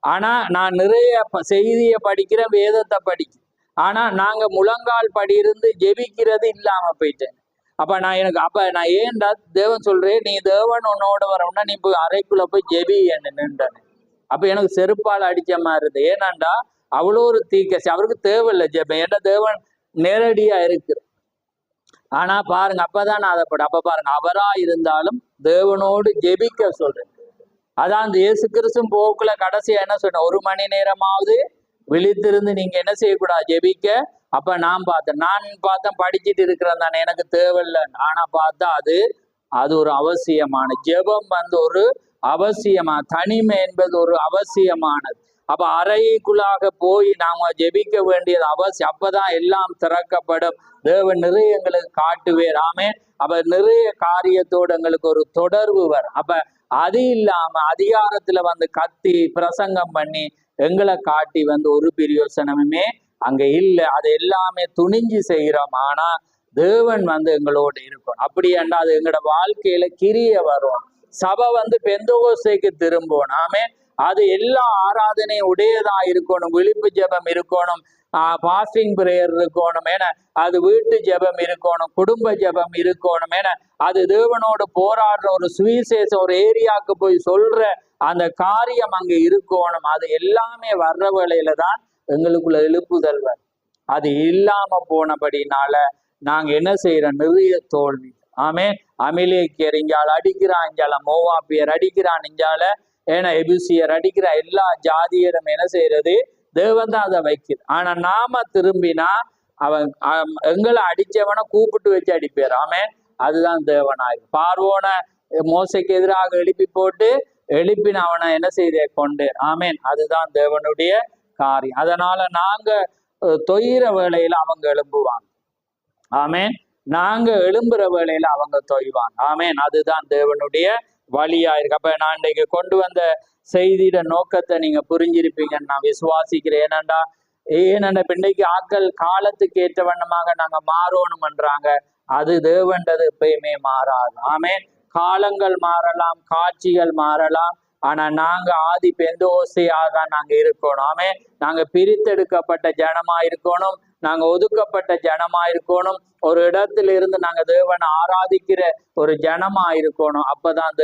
ஆனா நான் நிறைய செய்தியை படிக்கிறேன், வேதத்தை படிக்கிறேன். ஆனா நாங்க முழங்கால் படி இருந்து ஜெபிக்கிறது இல்லாம போயிட்டேன். அப்ப நான் ஏன்டா தேவன் சொல்றேன், நீ தேவன் உன்னோட வரணும்னா நீ போய் அறைக்குள்ள போய் ஜெபி என்ன நின்றேன். அப்ப எனக்கு செருப்பால் அடிச்ச மாதிரி இருந்தது. ஏன்னாண்டா அவ்வளோ ஒரு தீக்கசி. அவருக்கு தேவையில்லை ஜெபம், ஏன்னா தேவன் நேரடியா இருக்கு. ஆனா பாருங்க, அப்பதான் நான் அதை அப்ப பாருங்க, அவரா இருந்தாலும் தேவனோடு ஜெபிக்க சொல்றேன். அதான் அந்த இயேசு கிறிஸ்து போக்குல கடைசியா என்ன சொன்ன, 1 மணி நேரமாவது விழித்திருந்து நீங்க என்ன செய்யக்கூடாது? ஜெபிக்க. அப்ப நான் பார்த்தேன் படிச்சுட்டு இருக்கிறேன் தானே, எனக்கு தேவையில்லை. ஆனா பார்த்தா அது ஒரு அவசியமான ஜெபம், ஒரு அவசியமா, தனிமை என்பது ஒரு அவசியமானது. அப்ப அறைக்குள்ளாக போய் நாம ஜெபிக்க வேண்டியது அவசியம். அப்பதான் எல்லாம் திறக்கப்படும். தேவன் நிறைய எங்களுக்கு காட்டுவேர். ஆமே. அப்ப நிறைய காரியத்தோடு எங்களுக்கு ஒரு தொடர்பு வரும். அப்ப அது இல்லாம அதிகாரத்துல கத்தி பிரசங்கம் பண்ணி எங்களை காட்டி ஒரு பிரயோசனமுமே அங்க இல்லை. அது எல்லாமே துணிஞ்சு செய்கிறோம். ஆனா தேவன் எங்களோட இருக்கணும். அப்படி ஏண்டா அது எங்களோட வாழ்க்கையில கிரிய வரும். சபை பெந்தோகோஸ்தைக்கு திரும்பணும். ஆமே. அது எல்லா ஆராதனையும் உடையதா இருக்கணும். விழிப்பு ஜெபம் இருக்கணும், பாஸ்டிங் பிரேயர் இருக்கணும். ஏன்னா அது வீட்டு ஜெபம் இருக்கணும், குடும்ப ஜெபம் இருக்கணும். ஏன்னா அது தேவனோடு போராடுற ஒரு சுவிசேஷம், ஒரு ஏரியாவுக்கு போய் சொல்ற அந்த காரியம் அங்க இருக்கணும். அது எல்லாமே வர்ற வேளையில தான் எங்களுக்குள்ள எழுப்புதல் வரும். அது இல்லாம போனபடினால நாங்க என்ன செய்யறோம்? நிறைய தோல்வி. ஆமே. அமிலேக்கியர் இங்கால அடிக்கிறான், இங்கால மோவாப்பியர் அடிக்கிறான், இங்கால ஏன்னா எபிசியர் அடிக்கிற எல்லா ஜாதியரும் என்ன செய்யறது? தேவன் தான் அதை வைக்கிறது. ஆனா நாம திரும்பினா அவன் எங்களை அடிச்சவனை கூப்பிட்டு வச்சு அடிப்பார். ஆமே. அதுதான் தேவனாய். பார்வோன மோசைக்கு எதிராக எழுப்பி போட்டு எழுப்பின அவனை என்ன செய்த கொண்டு. ஆமேன். அதுதான் தேவனுடைய காரியம். அதனால நாங்க தொய்கிற வேளையில அவங்க எழும்புவாங்க. ஆமேன். நாங்க எழும்புற வேளையில அவங்க தொய்வாங்க. ஆமேன். அதுதான் தேவனுடைய வழியா இருக்கு. அப்ப நான் இன்றைக்கு கொண்டு வந்த செய்தியோட நோக்கத்தை நீங்க புரிஞ்சிருப்பீங்கன்னு நான் விசுவாசிக்கிறேன். ஏனண்டா இன்றைக்கு ஆட்கள் காலத்துக்கு ஏற்ற வண்ணமாக நாங்க மாறணும்ன்றாங்க. அது தேவன்றது எப்பயுமே மாறாது. ஆமேன். காலங்கள் மாறலாம், காட்சிகள் மாறலாம், ஆனா நாங்க ஆதி பெந்தோசையாக தான் நாங்க இருக்கணும். ஆமே. நாங்க பிரித்தெடுக்கப்பட்ட ஜனமா இருக்கணும், நாங்க ஒதுக்கப்பட்ட ஜனமா இருக்கணும், ஒரு இடத்துல இருந்து நாங்க தேவனை ஆராதிக்கிற ஒரு ஜனமா இருக்கணும். அப்பதான்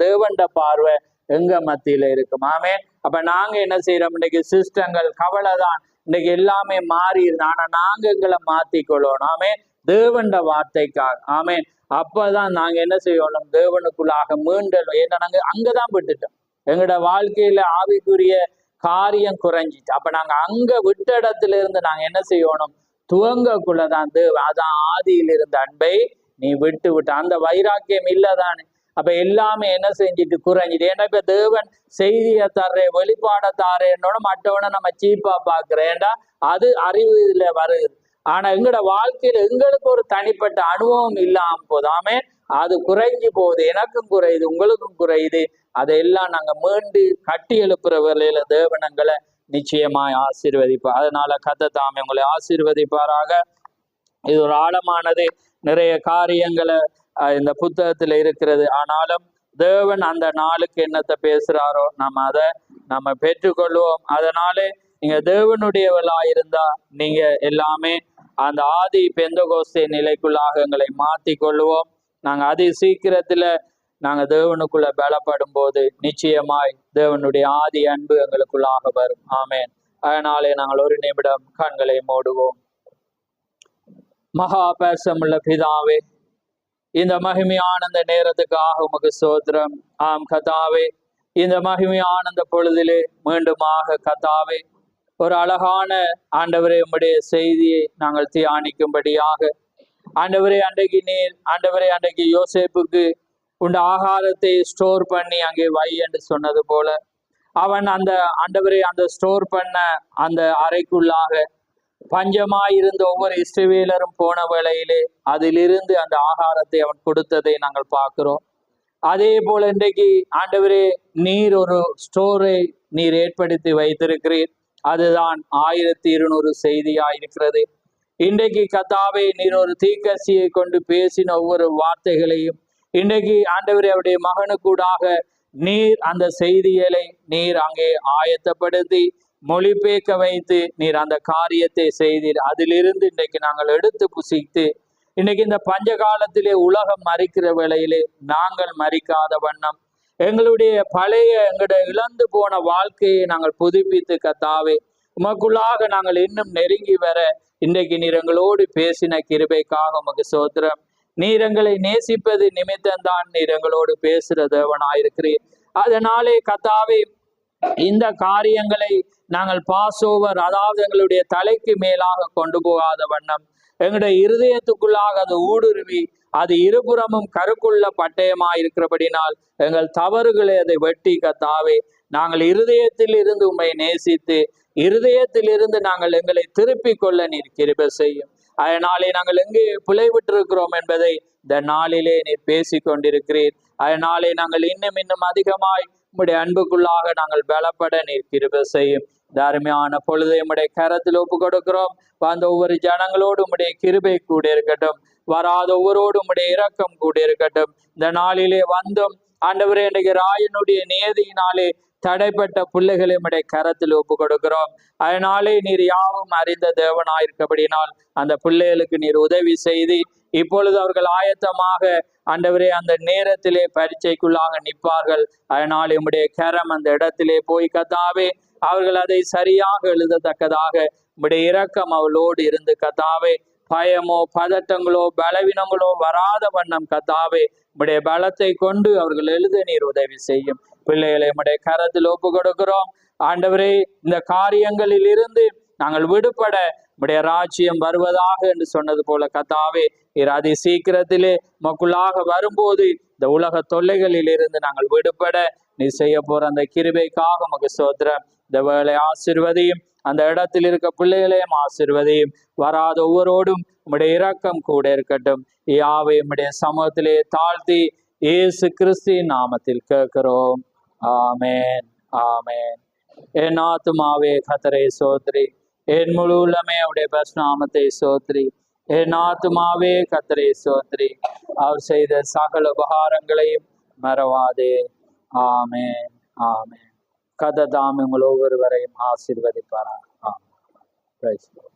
தேவன்ட பார்வை எங்க மத்தியில இருக்கும். ஆமே. அப்ப நாங்க என்ன செய்யறோம்? இன்னைக்கு சிஸ்டங்கள் கவலைதான், இன்னைக்கு எல்லாமே மாறிடுது. ஆனா நாங்க எங்களை மாத்திக்கொள்ளணும். ஆமே. தேவன்ட வார்த்தைக்காக. ஆமே. அப்பதான் நாங்க என்ன செய்யணும்? தேவனுக்குள்ளாக மீண்டலும். ஏன்னா நாங்க அங்கதான் விட்டுட்டோம். எங்களோட வாழ்க்கையில ஆவிக்குரிய காரியம் குறைஞ்சிச்சு. அப்ப நாங்க அங்க விட்ட இடத்துல இருந்து நாங்க என்ன செய்யணும்? துவங்கக்குள்ளதான் அதான் ஆதியில் இருந்த அன்பை நீ விட்டு விட்ட. அந்த வைராக்கியம் இல்லதானே. அப்ப எல்லாமே என்ன செஞ்சுட்டு குறைஞ்சிட்டு. ஏன்னா இப்ப தேவன் செய்தியை தர்றேன், வெளிப்பாட தாரேன்னோட மற்றவனை நம்ம சீப்பா பாக்குறேன்டா, அது அறிவுல வருது. ஆனா எங்களோட வாழ்க்கையில எங்களுக்கு ஒரு தனிப்பட்ட அனுபவம் இல்லாம போதாமே, அது குறைஞ்சு போகுது. எனக்கும் குறையுது, உங்களுக்கும் குறையுது. அதையெல்லாம் நாங்க மீண்டு கட்டி எழுப்புற வேலையில தேவனங்களை நிச்சயமாய் ஆசீர்வதிப்பார். அதனால கர்த்தர் தாமே உங்களை ஆசீர்வதிப்பாராக. இது ஒரு ஆழமானது, நிறைய காரியங்களை இந்த புத்தகத்துல இருக்கிறது. ஆனாலும் தேவன் அந்த நாளுக்கு என்னத்தை பேசுறாரோ நம்ம பெற்றுக்கொள்வோம். அதனாலே நீங்க தேவனுடையவளா இருந்தா நீங்க எல்லாமே அந்த ஆதி பெந்தகோஸ்தே நிலைக்குள்ளாக எங்களை மாத்தி கொள்வோம். நாங்க அதி சீக்கிரத்துல நாங்க தேவனுக்குள்ள பலப்படும் போது நிச்சயமாய் தேவனுடைய ஆதி அன்பு எங்களுக்குள்ளாக வரும். ஆமேன். அதனாலே நாங்கள் ஒரு நிமிடம் கண்களை மூடுவோம். மகா பேசமுள்ள பிதாவே, இந்த மகிமையான அந்த நேரத்துக்காக உமக்கு ஸ்தோத்திரம். ஆம் கர்த்தாவே, இந்த மகிமையான அந்த பொழுதிலே மீண்டுமாக கர்த்தாவே ஒரு அழகான ஆண்டவரே உம்முடைய செய்தியை நாங்கள் தியானிக்கும்படியாக ஆண்டவரே அன்றைக்கு யோசேப்புக்கு உண்ட ஆகாரத்தை ஸ்டோர் பண்ணி அங்கே வை என்று சொன்னது போல அவன் அந்த ஆண்டவரே அந்த ஸ்டோர் பண்ண அந்த அறைக்குள்ளாக பஞ்சமாயிருந்த ஒவ்வொரு இஸ்ரவேலரும் போன வேளையிலே அதிலிருந்து அந்த ஆகாரத்தை அவன் கொடுத்ததை நாங்கள் பார்க்கிறோம். அதே போல இன்றைக்கு ஆண்டவரே நீர் ஒரு ஸ்டோரை நீர் ஏற்படுத்தி வைத்திருக்கிறீர். அதுதான் 1200 செய்தியாயிருக்கிறது. இன்றைக்கு கர்த்தாவே நீர் ஒரு தீர்க்கதரிசியை கொண்டு பேசின ஒவ்வொரு வார்த்தைகளையும் இன்றைக்கு ஆண்டவரே அவருடைய மகனுக்கூடாக நீர் அந்த செய்திகளை நீர் அங்கே ஆயத்தப்படுத்தி மொழிபெயர்க்க வைத்து நீர் அந்த காரியத்தை செய்தீர். அதிலிருந்து இன்றைக்கு நாங்கள் எடுத்து புசித்து இன்னைக்கு இந்த பஞ்ச காலத்திலே உலகம் மறிக்கிற வேளையிலே நாங்கள் மறிக்காத வண்ணம் எங்களுடைய இழந்து போன வாழ்க்கையை நாங்கள் புதுப்பித்து கர்த்தாவே உமக்குள்ளாக நாங்கள் இன்னும் நெருங்கி வர இன்றைக்கு நீர் எங்களோடு பேசின கிருபைக்காக உமக்கு ஸ்தோத்திரம். நீர் எங்களை நேசிப்பது நிமித்தம்தான் நீர் எங்களோடு பேசுற தேவனாயிருக்கிறீர். அதனாலே கர்த்தாவே இந்த காரியங்களை நாங்கள் பாஸ் ஓவர், அதாவது எங்களுடைய தலைக்கு மேலாக கொண்டு போகாத வண்ணம் எங்களுடைய இருதயத்துக்குள்ளாக அது ஊடுருவி அது இருபுறமும் கருக்குள்ள பட்டயமா இருக்கிறபடினால் எங்கள் தவறுகளை அதை வெட்டி கர்த்தாவே நாங்கள் இருதயத்தில் இருந்து உம்மை நேசித்து இருதயத்தில் இருந்து நாங்கள் எங்களை திருப்பி கொள்ள நீர் கிருபை செய்யும். அதனாலே நாங்கள் எங்கே பிழை விட்டிருக்கிறோம் என்பதை இந்த நாளிலே நீர் பேசி கொண்டிருக்கிறீர். அதனாலே நாங்கள் இன்னும் இன்னும் அதிகமாய் உம்முடைய அன்புக்குள்ளாக நாங்கள் பலப்பட நீர் கிருபை செய்யும். இந்த அருமையான பொழுதை உம்முடைய கரத்தில் ஒப்பு கொடுக்கிறோம். வந்த ஒவ்வொரு ஜனங்களோடு உம்முடைய கிருபை கூட இருக்கட்டும். வராத ஒவ்வொருவோடு உம்முடைய இரக்கம் கூட இருக்கட்டும். இந்த நாளிலே வந்தும் ஆண்டவரே, இன்றைக்கு ராயனுடைய நியதியினாலே தடைப்பட்ட பிள்ளைகளை உம்முடைய கரத்தில் ஒப்பு கொடுக்கிறோம். அதனாலே நீர் யாவும் அறிந்த தேவனாயிருக்கபடினால் அந்த பிள்ளைகளுக்கு நீர் உதவி செய்து இப்பொழுது அவர்கள் ஆயத்தமாக ஆண்டவரே அந்த நேரத்திலே பரீட்சைக்குள்ளாக நிற்பார்கள். அதனாலே உம்முடைய கரம் அந்த இடத்திலே போய் கத்தாவே அவர்கள் அதை சரியாக எழுதத்தக்கதாக உம்முடைய இரக்கம் அவளோடு இருந்து கத்தாவே பயமோ பதட்டங்களோ பலவீனங்களோ வராத வண்ணம் கத்தாவே உம்முடைய பலத்தை கொண்டு அவர்கள் எழுத நீர் உதவி செய்யும். பிள்ளைகளை உம்முடைய கரத்தில் ஒப்பு கொடுக்கிறோம். ஆண்டவரே, இந்த காரியங்களில் இருந்து நாங்கள் விடுபட உம்முடைய ராஜ்யம் வருவதாக என்று சொன்னது போல கத்தாவே நீர் அதி சீக்கிரத்திலே மக்களாக வரும்போது இந்த உலக தொல்லைகளில் இருந்து நாங்கள் விடுபட நீ செய்ய போற அந்த கிருபைக்காக உமக்கு ஸ்தோத்திரம். இந்த வேளை ஆசீர்வதியும், அந்த இடத்தில் இருக்க பிள்ளைகளையும் ஆசீர்வதியும். வராத ஒவ்வொருவரோடும் உம்முடைய இரக்கம் கூட இருக்கட்டும். யாவை உம்முடைய சமூகத்திலே தாழ்த்தி இயேசு கிறிஸ்துவின் நாமத்தில் கேட்கிறோம். ஆமேன், ஆமேன். என் ஆத்துமாவே கர்த்தரை சோத்ரி, என் முழு உள்ளமே அவருடைய பரிசுநாமத்தை சோத்ரி. என் ஆத்துமாவே கர்த்தரை சோத்ரி, அவர் செய்த சகல உபகாரங்களையும் மறவாதே. ஆமேன், ஆமேன். கர்த்தர் தாமே உங்கள் ஒவ்வொருவரையும் ஆசீர்வதிப்பாராக. ஆமென். Praise the Lord.